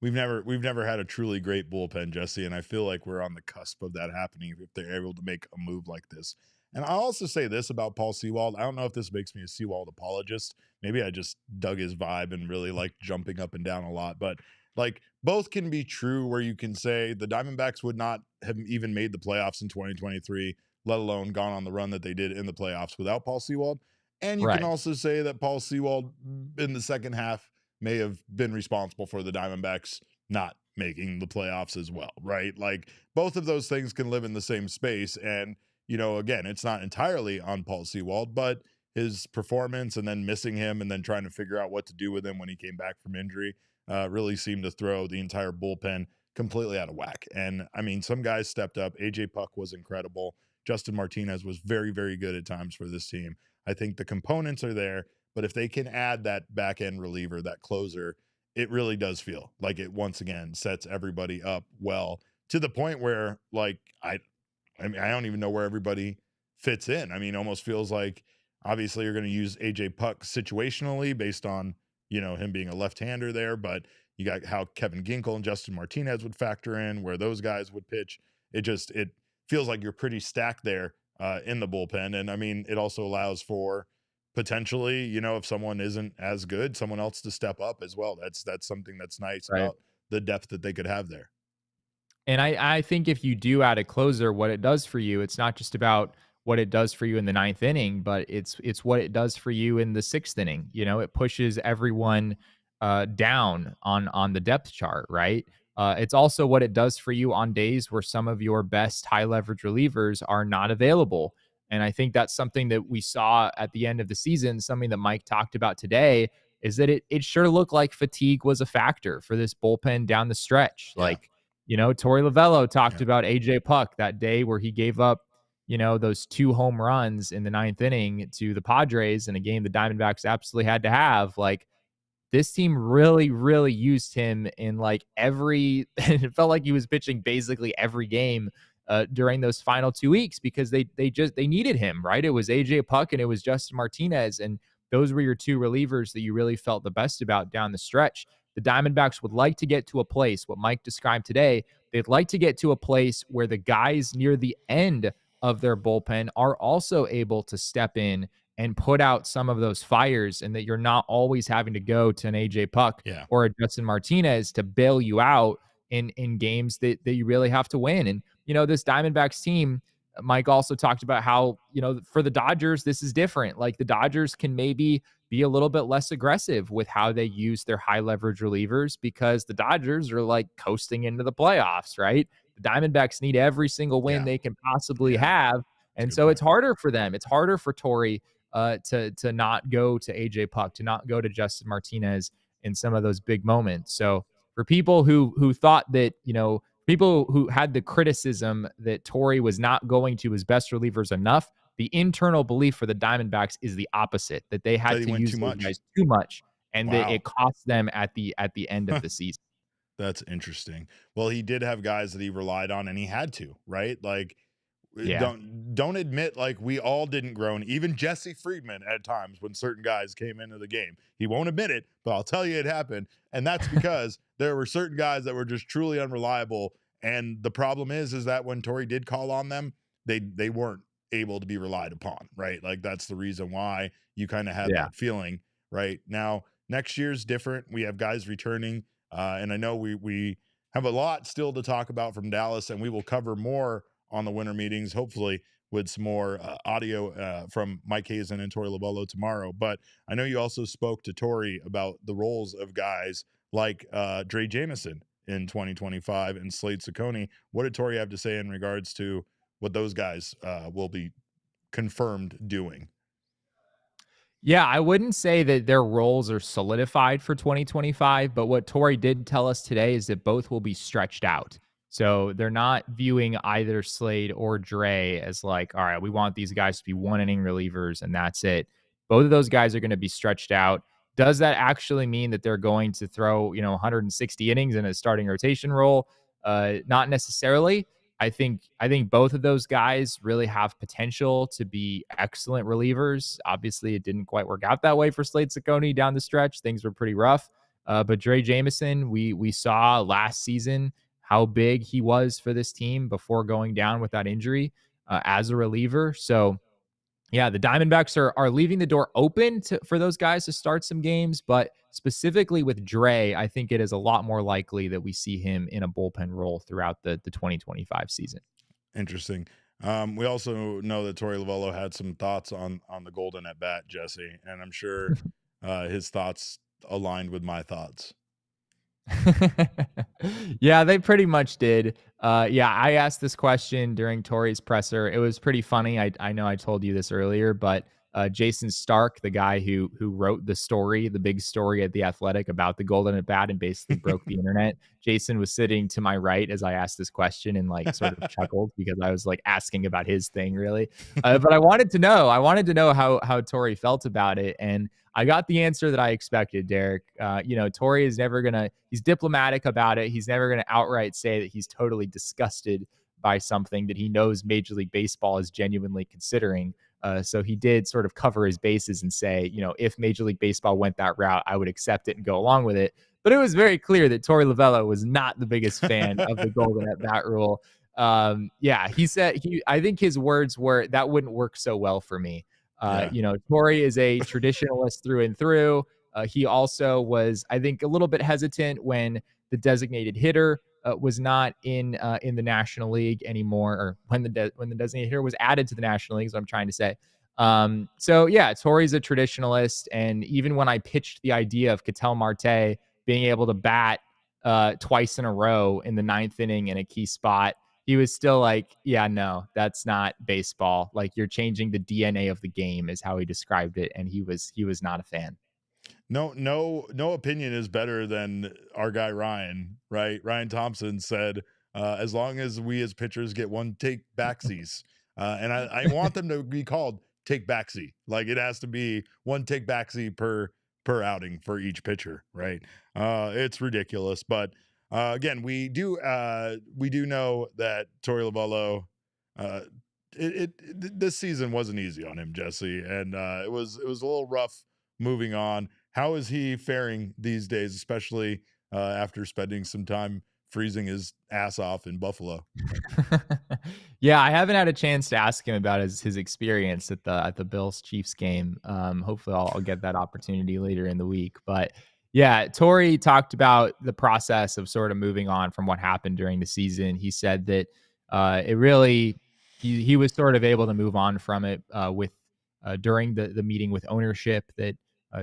We've never had a truly great bullpen, Jesse, and I feel like we're on the cusp of that happening if they're able to make a move like this. And I'll also say this about Paul Sewald. I don't know if this makes me a Sewald apologist. Maybe I just dug his vibe and really liked jumping up and down a lot. But like, both can be true where you can say the Diamondbacks would not have even made the playoffs in 2023, let alone gone on the run that they did in the playoffs without Paul Sewald. And you can also say that Paul Sewald in the second half may have been responsible for the Diamondbacks not making the playoffs as well, right? Like, both of those things can live in the same space. And, again, it's not entirely on Paul Sewald, but his performance and then missing him and then trying to figure out what to do with him when he came back from injury really seemed to throw the entire bullpen completely out of whack. And I mean, some guys stepped up. AJ Puck was incredible. Justin Martinez was very, very good at times for this team. I think the components are there, but if they can add that back end reliever, that closer, it really does feel like it once again sets everybody up well to the point where, like, I don't even know where everybody fits in. I mean, almost feels like obviously you're going to use AJ Puck situationally based on, him being a left-hander there, but you got how Kevin Ginkel and Justin Martinez would factor in, where those guys would pitch. It feels like you're pretty stacked there in the bullpen. And I mean, it also allows for potentially, if someone isn't as good, someone else to step up as well. That's something that's nice about the depth that they could have there. And I think if you do add a closer, what it does for you, it's not just about what it does for you in the ninth inning, but it's what it does for you in the sixth inning. It pushes everyone down on the depth chart, right? It's also what it does for you on days where some of your best high leverage relievers are not available. And I think that's something that we saw at the end of the season, something that Mike talked about today, is that it sure looked like fatigue was a factor for this bullpen down the stretch. Yeah. Like, Torey Lovullo talked about AJ Puck that day where he gave up, those 2 home runs in the ninth inning to the Padres in a game the Diamondbacks absolutely had to have. Like, this team really, really used him in like it felt like he was pitching basically every game during those final 2 weeks because they needed him, right? It was AJ Puck and it was Justin Martinez. And those were your 2 relievers that you really felt the best about down the stretch. The Diamondbacks would like to get to a place, what Mike described today, they'd like to get to a place where the guys near the end of their bullpen are also able to step in and put out some of those fires, and that you're not always having to go to an AJ Puck Yeah. or a Justin Martinez to bail you out in games that you really have to win. And, this Diamondbacks team, Mike also talked about how, for the Dodgers, this is different. Like, the Dodgers can maybe be a little bit less aggressive with how they use their high leverage relievers, because the Dodgers are like coasting into the playoffs, right? The Diamondbacks need every single win they can possibly have. And so it's harder for them. It's harder for Torey to not go to AJ Puck, to not go to Justin Martinez in some of those big moments. So for people who thought that, people who had the criticism that Torey was not going to his best relievers enough, the internal belief for the Diamondbacks is the opposite, that they had to use those guys too much, and that it cost them at the end of the season. That's interesting. Well, he did have guys that he relied on, and he had to, right? Like, don't admit like we all didn't groan. Even Jesse Friedman at times when certain guys came into the game, he won't admit it, but I'll tell you it happened. And that's because there were certain guys that were just truly unreliable. And the problem is that when Torey did call on them, they weren't able to be relied upon, right? Like, that's the reason why you kind of had that feeling. Right now, next year's different. We have guys returning, and I know we have a lot still to talk about from Dallas, and we will cover more on the winter meetings, hopefully with some more audio from Mike Hazen and Torey Lovullo tomorrow. But I know you also spoke to Torey about the roles of guys like Dre Jameson in 2025 and Slade Ciccone. What did Torey have to say in regards to what those guys will be confirmed doing? Yeah, I wouldn't say that their roles are solidified for 2025, but what Torey did tell us today is that both will be stretched out. So they're not viewing either Slade or Dre as like, all right, we want these guys to be one inning relievers and that's it. Both of those guys are going to be stretched out. Does that actually mean that they're going to throw, 160 innings in a starting rotation role? Not necessarily. I think both of those guys really have potential to be excellent relievers. Obviously, it didn't quite work out that way for Slade Ciccone down the stretch. Things were pretty rough. But Dre Jameson, we saw last season how big he was for this team before going down with that injury as a reliever. So, yeah, the Diamondbacks are leaving the door open for those guys to start some games, but specifically with Dre, I think it is a lot more likely that we see him in a bullpen role throughout the 2025 season. Interesting. We also know that Torey Lovullo had some thoughts on the Golden at bat, Jesse, and I'm sure his thoughts aligned with my thoughts. Yeah, they pretty much did. I asked this question during Torey's presser. It was pretty funny. I know I told you this earlier, but Jason Stark, the guy who wrote the story, the big story at The Athletic about the Golden at bat and basically broke the internet. Jason was sitting to my right as I asked this question and like sort of chuckled because I was like asking about his thing really. But I wanted to know how Torey felt about it. And I got the answer that I expected, Derek. Torey is he's diplomatic about it. He's never going to outright say that he's totally disgusted by something that he knows Major League Baseball is genuinely considering. So he did sort of cover his bases and say, if Major League Baseball went that route, I would accept it and go along with it. But it was very clear that Torey Lovullo was not the biggest fan of the Golden at bat rule. He said I think his words were that wouldn't work so well for me. Torey is a traditionalist through and through. He also was, I think, a little bit hesitant when the designated hitter was not in the National League anymore, or when the designated hitter was added to the National League, is what I'm trying to say. Torey's a traditionalist, and even when I pitched the idea of Ketel Marte being able to bat twice in a row in the ninth inning in a key spot, he was still like, yeah, no, that's not baseball. Like, you're changing the DNA of the game is how he described it. And he was not a fan. No opinion is better than our guy, Ryan, right? Ryan Thompson said, as long as we as pitchers get one take backsies, and I want them to be called take backsie. Like, it has to be one take backsie per outing for each pitcher. Right. It's ridiculous, but again, we do know that Torey Lovullo, this season wasn't easy on him, Jesse, and it was a little rough moving on. How is he faring these days, especially after spending some time freezing his ass off in Buffalo. Yeah, I haven't had a chance to ask him about his experience at the Bills Chiefs game. Hopefully I'll get that opportunity later in the week. But yeah, Torey talked about the process of sort of moving on from what happened during the season. He said that it really he was sort of able to move on from it with during the meeting with ownership that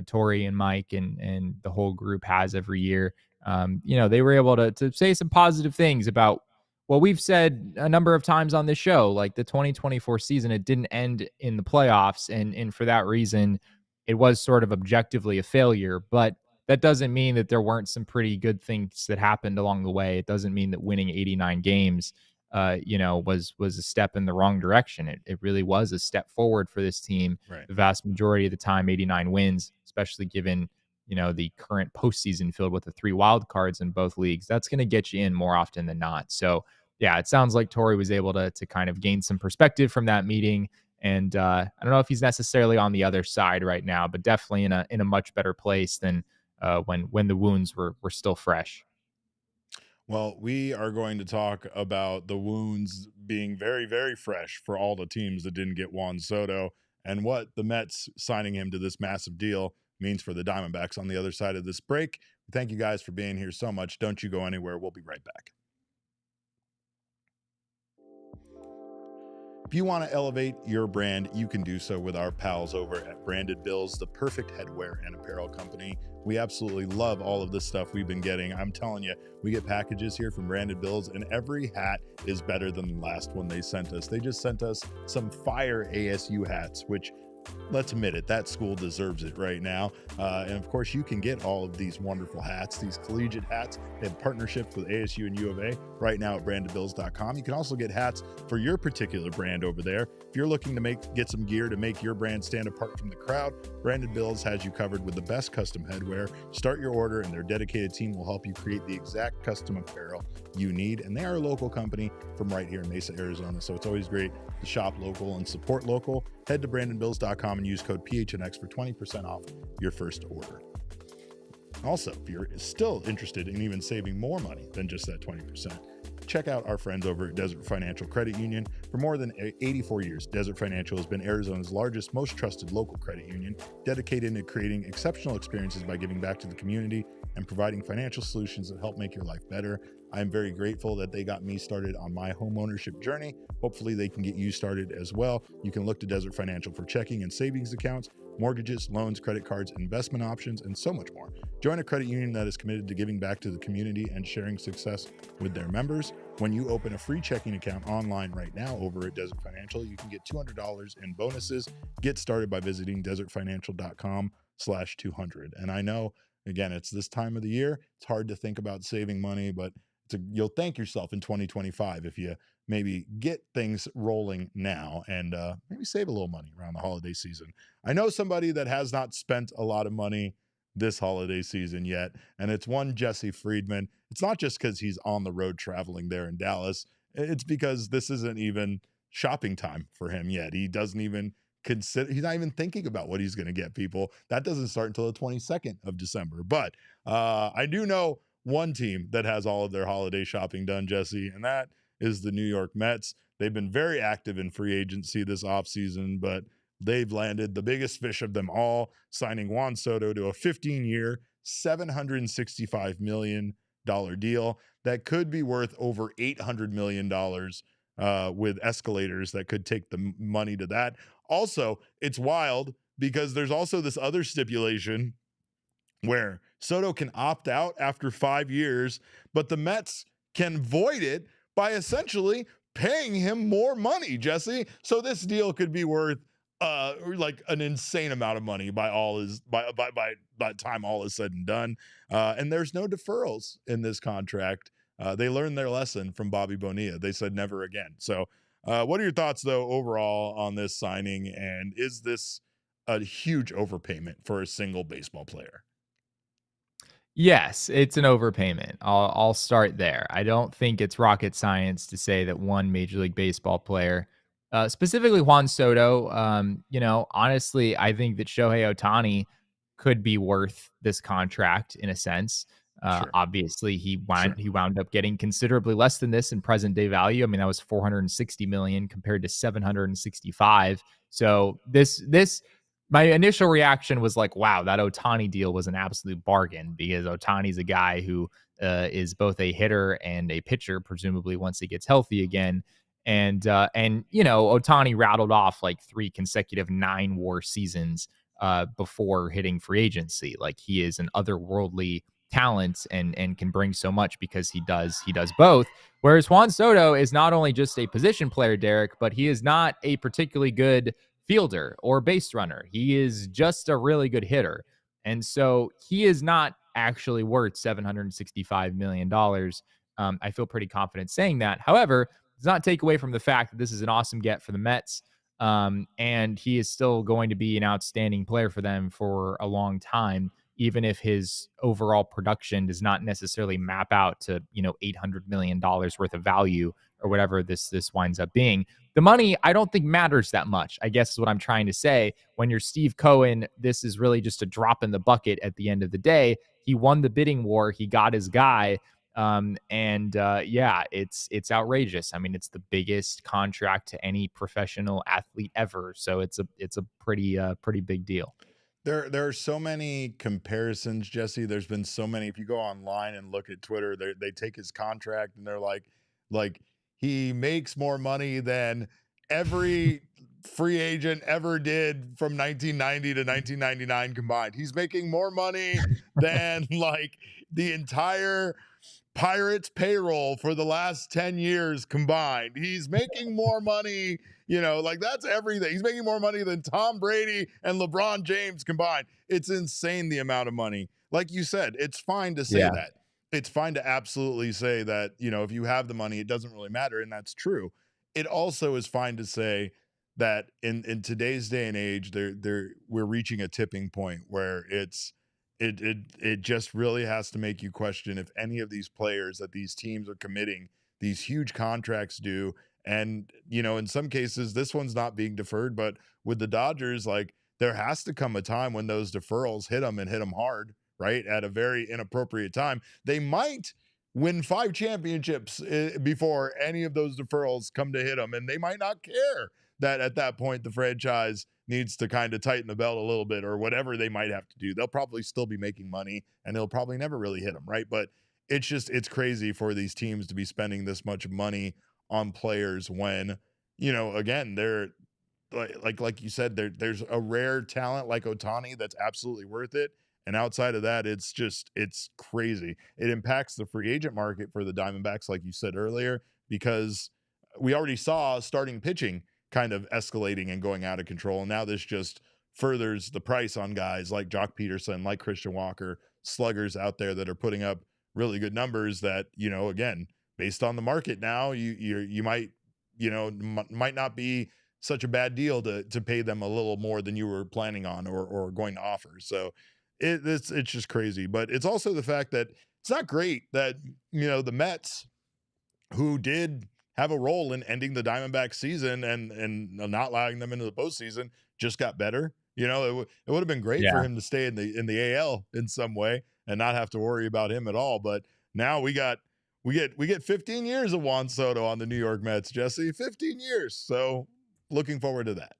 Torey and Mike and the whole group has every year. They were able to say some positive things about what we've said a number of times on this show, like the 2024 season. It didn't end in the playoffs, and for that reason, it was sort of objectively a failure. But that doesn't mean that there weren't some pretty good things that happened along the way. It doesn't mean that winning 89 games, was a step in the wrong direction. It really was a step forward for this team. Right. The vast majority of the time, 89 wins, especially given the current postseason filled with the 3 wild cards in both leagues. That's going to get you in more often than not. So yeah, it sounds like Torey was able to kind of gain some perspective from that meeting. And I don't know if he's necessarily on the other side right now, but definitely in a much better place than when the wounds were still fresh. Well, we are going to talk about the wounds being very, very fresh for all the teams that didn't get Juan Soto, and what the Mets signing him to this massive deal means for the Diamondbacks on the other side of this break. Thank you guys for being here so much. Don't you go anywhere. We'll be right back. If you want to elevate your brand, you can do so with our pals over at Branded Bills, the perfect headwear and apparel company. We absolutely love all of this stuff we've been getting. I'm telling you, we get packages here from Branded Bills, and every hat is better than the last one they sent us. They just sent us some fire ASU hats, which, let's admit it, that school deserves it right now. And of course, you can get all of these wonderful hats, these collegiate hats. They have partnerships with ASU and U of A right now at brandedbills.com. You can also get hats for your particular brand over there. If you're looking to get some gear to make your brand stand apart from the crowd, Branded Bills has you covered with the best custom headwear. Start your order, and their dedicated team will help you create the exact custom apparel you need. And they are a local company from right here in Mesa, Arizona. So it's always great to shop local and support local. Head to brandonbills.com and use code PHNX for 20% off your first order. Also, if you're still interested in even saving more money than just that 20%, check out our friends over at Desert Financial Credit Union. For more than 84 years, Desert Financial has been Arizona's largest, most trusted local credit union, dedicated to creating exceptional experiences by giving back to the community and providing financial solutions that help make your life better. I am very grateful that they got me started on my home ownership journey. Hopefully they can get you started as well. You can look to Desert Financial for checking and savings accounts, mortgages, loans, credit cards, investment options, and so much more. Join a credit union that is committed to giving back to the community and sharing success with their members. When you open a free checking account online right now over at Desert Financial, you can get $200 in bonuses. Get started by visiting desertfinancial.com/200. And I know, again, it's this time of the year. It's hard to think about saving money, but you'll thank yourself in 2025 if you maybe get things rolling now and maybe save a little money around the holiday season. I know somebody that has not spent a lot of money this holiday season yet, and it's one Jesse Friedman. It's not just because he's on the road traveling there in Dallas. It's because this isn't even shopping time for him yet. He doesn't even consider, he's not even thinking about what he's going to get, people. That doesn't start until the 22nd of December. But I do know one team that has all of their holiday shopping done, Jesse, and that is the New York Mets. They've been very active in free agency this offseason, but they've landed the biggest fish of them all, signing Juan Soto to a 15-year, $765 million deal that could be worth over $800 million with escalators that could take the money to that. Also, it's wild because there's also this other stipulation where Soto can opt out after 5 years, but the Mets can void it by essentially paying him more money, Jesse. So this deal could be worth like an insane amount of money by the time all is said and done. And there's no deferrals in this contract. They learned their lesson from Bobby Bonilla. They said never again. So what are your thoughts, though, overall on this signing? And is this a huge overpayment for a single baseball player? Yes, it's an overpayment. I'll start there. I don't think it's rocket science to say that one Major League Baseball player, specifically Juan Soto, honestly, I think that Shohei Ohtani could be worth this contract in a sense. Sure. Obviously, he wound up getting considerably less than this in present day value. I mean, that was 460 million compared to 765. So this my initial reaction was like, wow, that Ohtani deal was an absolute bargain, because Ohtani's a guy who is both a hitter and a pitcher, presumably once he gets healthy again. And you know, Ohtani rattled off like 3 consecutive 9 WAR seasons before hitting free agency. Like, he is an otherworldly talent and can bring so much because he does both. Whereas Juan Soto is not only just a position player, Derek, but he is not a particularly good fielder or base runner. He is just a really good hitter. And so he is not actually worth $765 million. I feel pretty confident saying that. However, does not take away from the fact that this is an awesome get for the Mets. And he is still going to be an outstanding player for them for a long time, even if his overall production does not necessarily map out to, you know, $800 million worth of value or whatever this winds up being. The money, I don't think matters that much, I guess is what I'm trying to say. When you're Steve Cohen, this is really just a drop in the bucket at the end of the day. He won the bidding war. He got his guy. Yeah, it's outrageous. I mean, it's the biggest contract to any professional athlete ever. So it's a pretty big deal. There are so many comparisons, Jesse. There's been so many. If you go online and look at Twitter, they take his contract and they're like he makes more money than every free agent ever did from 1990 to 1999 combined. He's making more money than like the entire Pirates payroll for the last 10 years combined. He's making more money, you know, like that's everything. He's making more money than Tom Brady and LeBron James combined. It's insane the amount of money. Like you said, it's fine to say that. It's fine to absolutely say that, you know, if you have the money, it doesn't really matter. And that's true. It also is fine to say that in today's day and age, we're reaching a tipping point where it just really has to make you question if any of these players that these teams are committing these huge contracts do. And, you know, in some cases, this one's not being deferred, but with the Dodgers, like, there has to come a time when those deferrals hit them and hit them hard, right? At a very inappropriate time. They might win 5 championships before any of those deferrals come to hit them, and they might not care that at that point the franchise needs to kind of tighten the belt a little bit or whatever they might have to do. They'll probably still be making money and it'll probably never really hit them, right? But it's crazy for these teams to be spending this much money on players when, you know, again, they're like you said, there's a rare talent like Ohtani that's absolutely worth it. And outside of that, it's crazy. It impacts the free agent market for the Diamondbacks, like you said earlier, because we already saw starting pitching kind of escalating and going out of control. And now this just furthers the price on guys like Jock Peterson, like Christian Walker, sluggers out there that are putting up really good numbers that, you know, again, based on the market now, you might, you know, might not be such a bad deal to pay them a little more than you were planning on or going to offer. So it's just crazy. But it's also the fact that it's not great that, you know, the Mets, who did have a role in ending the Diamondbacks season and not allowing them into the postseason, just got better. You know, it would have been great for him to stay in the AL in some way and not have to worry about him at all. But now we get 15 years of Juan Soto on the New York Mets, Jesse, 15 years. So looking forward to that.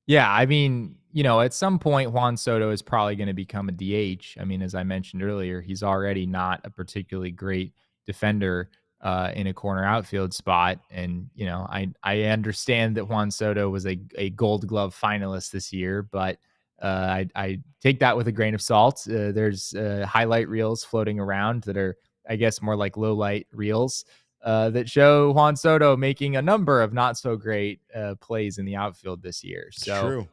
Yeah, I mean, you know, at some point, Juan Soto is probably going to become a DH. I mean, as I mentioned earlier, he's already not a particularly great defender in a corner outfield spot. And, you know, I understand that Juan Soto was a Gold Glove finalist this year, but I take that with a grain of salt. There's highlight reels floating around that are, I guess, more like low light reels that show Juan Soto making a number of not so great plays in the outfield this year. So it's true.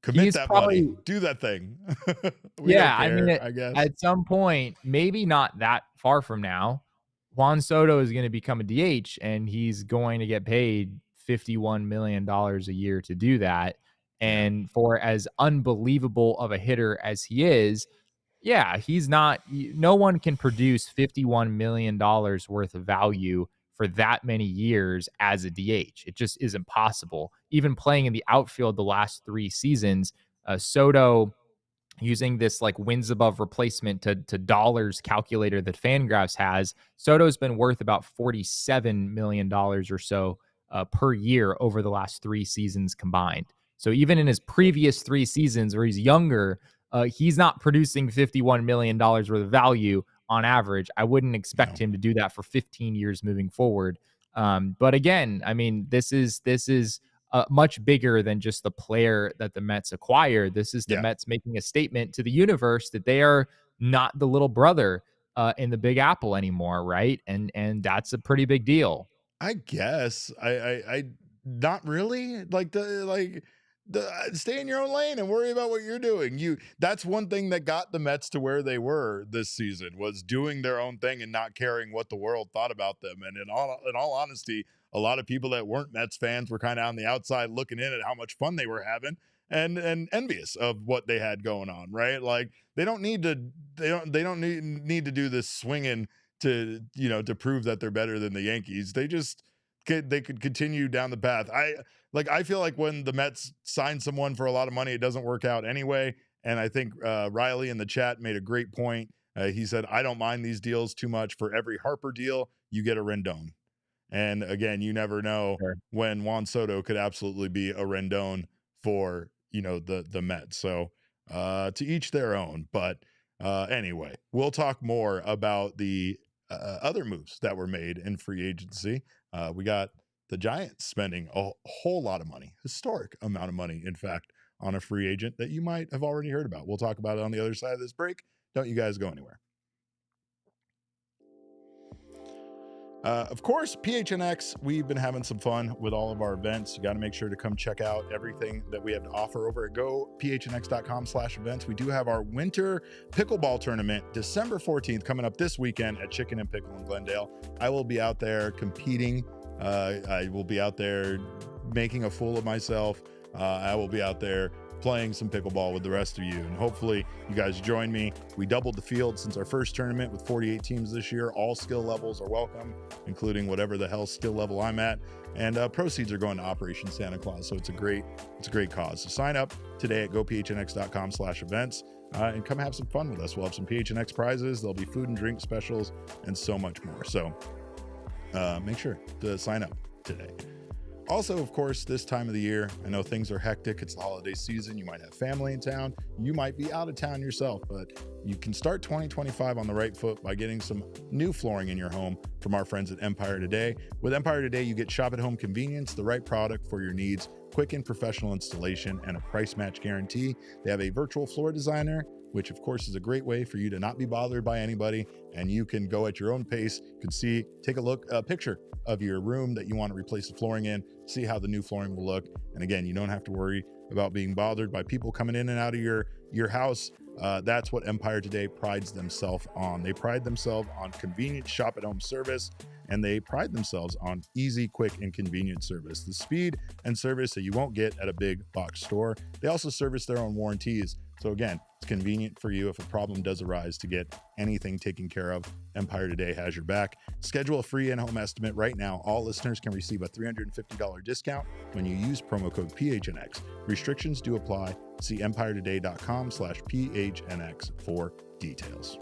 Commit that money. Do that thing. I mean, I guess at some point, maybe not that far from now, Juan Soto is going to become a DH and he's going to get paid $51 million a year to do that. And for as unbelievable of a hitter as he is, yeah, he's not, no one can produce $51 million worth of value for that many years as a DH. It just isn't possible. Even playing in the outfield the last 3 seasons, Soto using this like wins above replacement to dollars calculator that Fangraphs has, Soto's been worth about $47 million or so per year over the last 3 seasons combined. So even in his previous 3 seasons where he's younger, he's not producing $51 million worth of value on average. I wouldn't expect him to do that for 15 years moving forward. But again, I mean, this is much bigger than just the player that the Mets acquired. This is the Mets making a statement to the universe that they are not the little brother in the Big Apple anymore, right? And that's a pretty big deal. I guess I not really like the stay in your own lane and worry about what you're doing. That's one thing that got the Mets to where they were this season, was doing their own thing and not caring what the world thought about them. And in all honesty, a lot of people that weren't Mets fans were kind of on the outside looking in at how much fun they were having and envious of what they had going on, right? Like they don't need to need to do this swinging to prove that they're better than the Yankees. They could continue down the path. I feel like when the Mets sign someone for a lot of money, it doesn't work out anyway. And I think Riley in the chat made a great point. He said, I don't mind these deals too much. For every Harper deal, you get a Rendon. And again, you never know when Juan Soto could absolutely be a Rendon for, the Mets. So to each their own. But anyway, we'll talk more about the other moves that were made in free agency. We got the Giants spending a whole lot of money, historic amount of money, in fact, on a free agent that you might have already heard about. We'll talk about it on the other side of this break. Don't you guys go anywhere. Of course, PHNX, we've been having some fun with all of our events. You got to make sure to come check out everything that we have to offer over at gophnx.com/events. We do have our winter pickleball tournament, December 14th, coming up this weekend at Chicken and Pickle in Glendale. I will be out there competing. I will be out there making a fool of myself. I will be out there playing some pickleball with the rest of you, and hopefully you guys join me. We doubled the field since our first tournament with 48 teams this year. All skill levels are welcome, including whatever the hell skill level I'm at, and proceeds are going to Operation Santa Claus. So it's a great cause. So sign up today at gophnx.com/events and come have some fun with us. We'll have some PHNX prizes. There'll be food and drink specials and so much more. So make sure to sign up today. Also, of course, this time of the year, I know things are hectic. It's the holiday season. You might have family in town. You might be out of town yourself, but you can start 2025 on the right foot by getting some new flooring in your home from our friends at Empire Today. With Empire Today, you get shop-at-home convenience, the right product for your needs, quick and professional installation, and a price match guarantee. They have a virtual floor designer, which of course is a great way for you to not be bothered by anybody, and you can go at your own pace. You can take a picture of your room that you want to replace the flooring in, see how the new flooring will look. And again, you don't have to worry about being bothered by people coming in and out of your house. That's what Empire Today prides themselves on. They pride themselves on convenient shop at home service, and they pride themselves on easy, quick, and convenient service. The speed and service that you won't get at a big box store. They also service their own warranties. So again, it's convenient for you if a problem does arise to get anything taken care of. Empire Today has your back. Schedule a free in-home estimate right now. All listeners can receive a $350 discount when you use promo code PHNX. Restrictions do apply. See empiretoday.com/PHNX for details.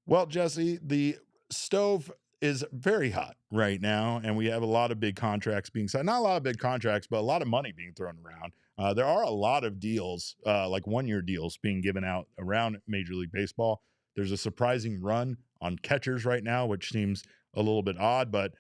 Well, Jesse, the stove is very hot right now, and we have a lot of big contracts being signed. Not a lot of big contracts, but a lot of money being thrown around. There are a lot of deals, like one-year deals being given out around Major League Baseball. There's a surprising run on catchers right now, which seems a little bit odd, but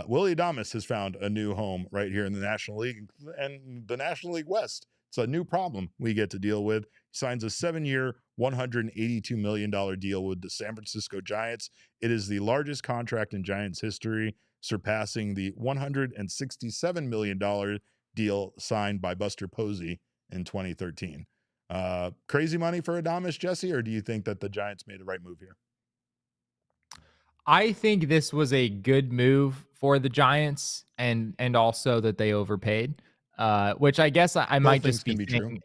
Willy Adames has found a new home right here in the National League and the National League West. It's a new problem we get to deal with. He signs a 7-year, $182 million deal with the San Francisco Giants. It is the largest contract in Giants history, surpassing the $167 million deal signed by Buster Posey in 2013. Crazy money for Adames, Jesse, or do you think that the Giants made the right move here? I think this was a good move for the Giants, and also that they overpaid, which I guess I might just be saying,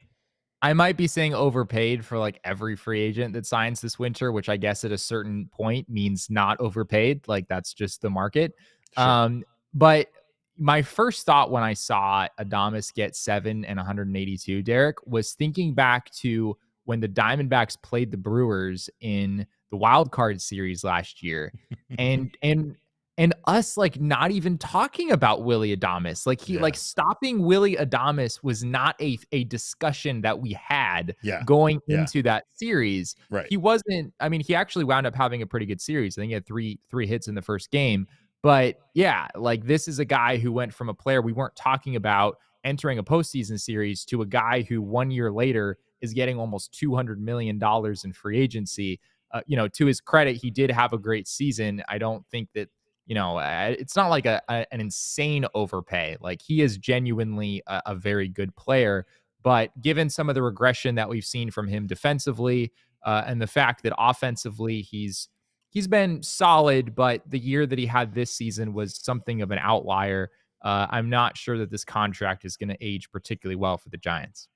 I might be saying overpaid for like every free agent that signs this winter, which I guess at a certain point means not overpaid. Like that's just the market. Sure. But my first thought when I saw Adames get 7 and 182, Derek, was thinking back to when the Diamondbacks played the Brewers in the wild card series last year, and us like not even talking about Willy Adames. Like like stopping Willy Adames was not a discussion that we had going into that series. Right. He wasn't. I mean, he actually wound up having a pretty good series. I think he had three hits in the first game. But yeah, like this is a guy who went from a player we weren't talking about entering a postseason series to a guy who 1 year later is getting almost $200 million in free agency. To his credit, he did have a great season. I don't think that, it's not like an insane overpay. Like he is genuinely a very good player. But given some of the regression that we've seen from him defensively and the fact that offensively he's been solid, but the year that he had this season was something of an outlier. I'm not sure that this contract is going to age particularly well for the Giants.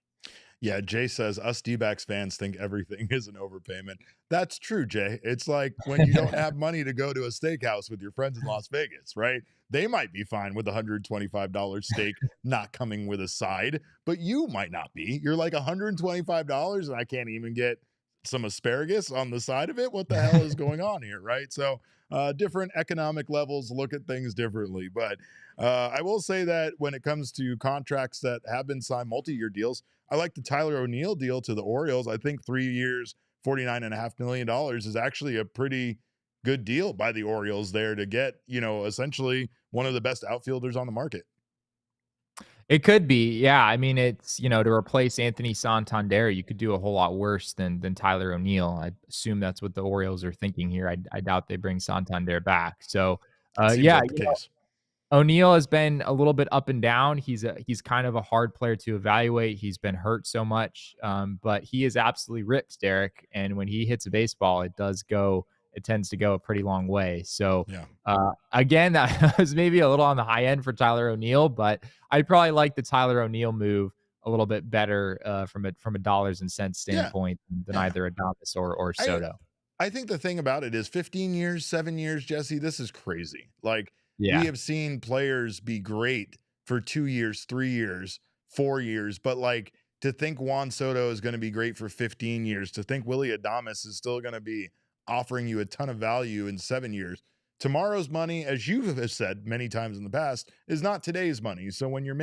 Yeah, Jay says us Dbacks fans think everything is an overpayment. That's true, Jay. It's like when you don't have money to go to a steakhouse with your friends in Las Vegas, right? They might be fine with $125 steak not coming with a side, but you might not be. You're like $125 and I can't even get some asparagus on the side of it. What the hell is going on here, right? So different economic levels look at things differently. But I will say that when it comes to contracts that have been signed, multi-year deals, I like the Tyler O'Neill deal to the Orioles. I think 3 years, $49.5 million is actually a pretty good deal by the Orioles there to get, essentially one of the best outfielders on the market. It could be. Yeah. I mean, it's, to replace Anthony Santander, you could do a whole lot worse than Tyler O'Neill. I assume that's what the Orioles are thinking here. I doubt they bring Santander back. So, Seems like the case. O'Neill has been a little bit up and down. He's kind of a hard player to evaluate. He's been hurt so much, but he is absolutely ripped, Derek. And when he hits a baseball, it tends to go a pretty long way. So again, that was maybe a little on the high end for Tyler O'Neill, but I'd probably like the Tyler O'Neill move a little bit better from a dollars and cents standpoint than either Adames or Soto. I think the thing about it is 15 years, 7 years, Jesse, this is crazy. Like, we have seen players be great for 2 years, 3 years, 4 years, but like to think Juan Soto is going to be great for 15 years, to think Willy Adames is still going to be offering you a ton of value in 7 years. Tomorrow's money, as you have said many times in the past, is not today's money. So when you're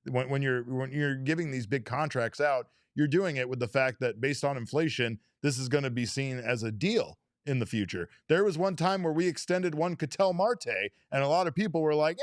when you're giving these big contracts out, you're doing it with the fact that based on inflation, this is going to be seen as a deal in the future. There was one time where we extended one Ketel Marte, and a lot of people were like,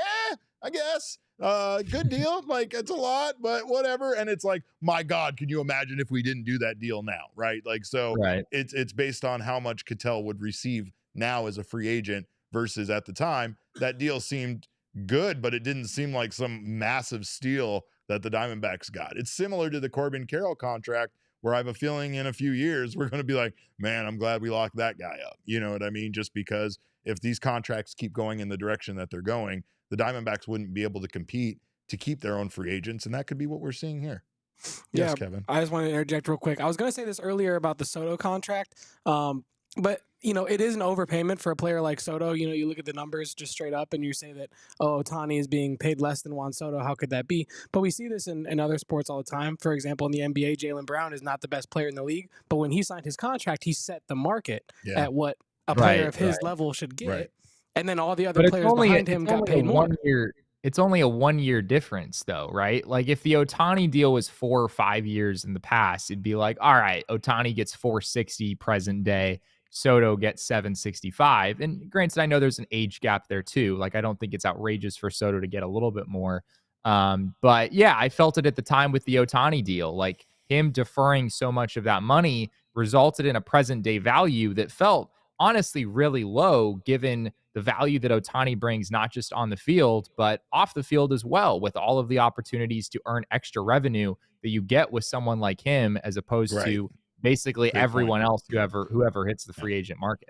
I guess, good deal. Like, it's a lot, but whatever. And it's like, my God, can you imagine if we didn't do that deal now? Right. Like, so it's based on how much Ketel would receive now as a free agent versus at the time. That deal seemed good, but it didn't seem like some massive steal that the Diamondbacks got. It's similar to the Corbin Carroll contract, where I have a feeling in a few years, we're going to be like, man, I'm glad we locked that guy up. You know what I mean? Just because if these contracts keep going in the direction that they're going, the Diamondbacks wouldn't be able to compete to keep their own free agents. And that could be what we're seeing here. Yes, Kevin. I just want to interject real quick. I was going to say this earlier about the Soto contract. But, it is an overpayment for a player like Soto. You look at the numbers just straight up and you say that, Ohtani is being paid less than Juan Soto. How could that be? But we see this in other sports all the time. For example, in the NBA, Jaylen Brown is not the best player in the league. But when he signed his contract, he set the market at what a player of his level should get. Right. And then all the other players behind him got paid more. It's only a 1 year difference, though, right? Like if the Ohtani deal was 4 or 5 years in the past, it'd be like, all right, Ohtani gets 460 present day. Soto gets 765. And granted, I know there's an age gap there too. Like, I don't think it's outrageous for Soto to get a little bit more. But yeah, I felt it at the time with the Ohtani deal. Like him deferring so much of that money resulted in a present day value that felt honestly really low, given the value that Ohtani brings, not just on the field, but off the field as well, with all of the opportunities to earn extra revenue that you get with someone like him, as opposed to basically everyone else whoever hits the free agent market.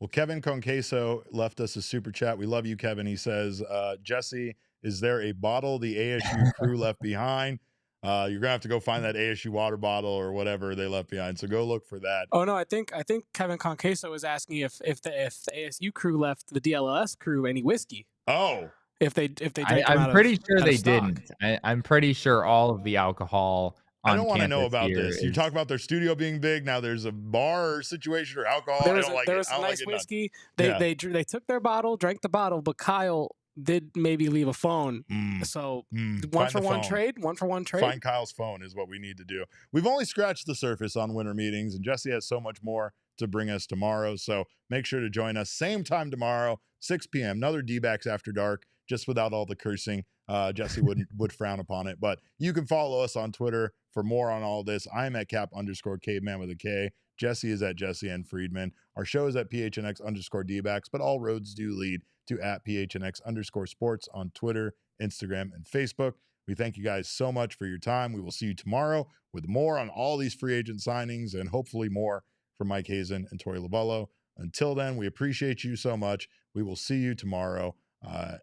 Well, Kevin Conqueso left us a super chat. We love you, Kevin. He says, Jesse, is there a bottle the ASU crew left behind? You're gonna have to go find that ASU water bottle or whatever they left behind. So go look for that. Oh no, I think Kevin Conqueso was asking if the ASU crew left the DLLS crew any whiskey. Oh, if they drank them out I'm of pretty sure out of they stock. didn't. I'm pretty sure all of the alcohol on I don't want to know campus about here this. You is- talk about their studio being big. Now there's a bar situation or alcohol. There I was don't like there it. was I some don't nice like it. whiskey. Yeah. They took their bottle, drank the bottle, but Kyle did maybe leave a phone. Mm, So mm. one Find for the one phone. trade. One for one trade. Find Kyle's phone is what we need to do. We've only scratched the surface on winter meetings, and Jesse has so much more to bring us tomorrow. So make sure to join us same time tomorrow, 6 p.m. Another Dbacks After Dark, just without all the cursing. Jesse would frown upon it, but you can follow us on Twitter for more on all this. I'm at cap_caveman with a K. Jesse is at Jesse and Friedman. Our show is at PHNX_Dbacks, but all roads do lead to at PHNX_sports on Twitter, Instagram, and Facebook. We thank you guys so much for your time. We will see you tomorrow with more on all these free agent signings and hopefully more from Mike Hazen and Torey Lovullo. Until then, we appreciate you so much. We will see you tomorrow.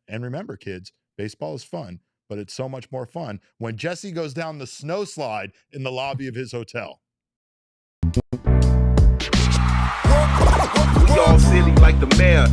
And remember, kids, baseball is fun, but it's so much more fun when Jesse goes down the snow slide in the lobby of his hotel. We all silly like the mayor.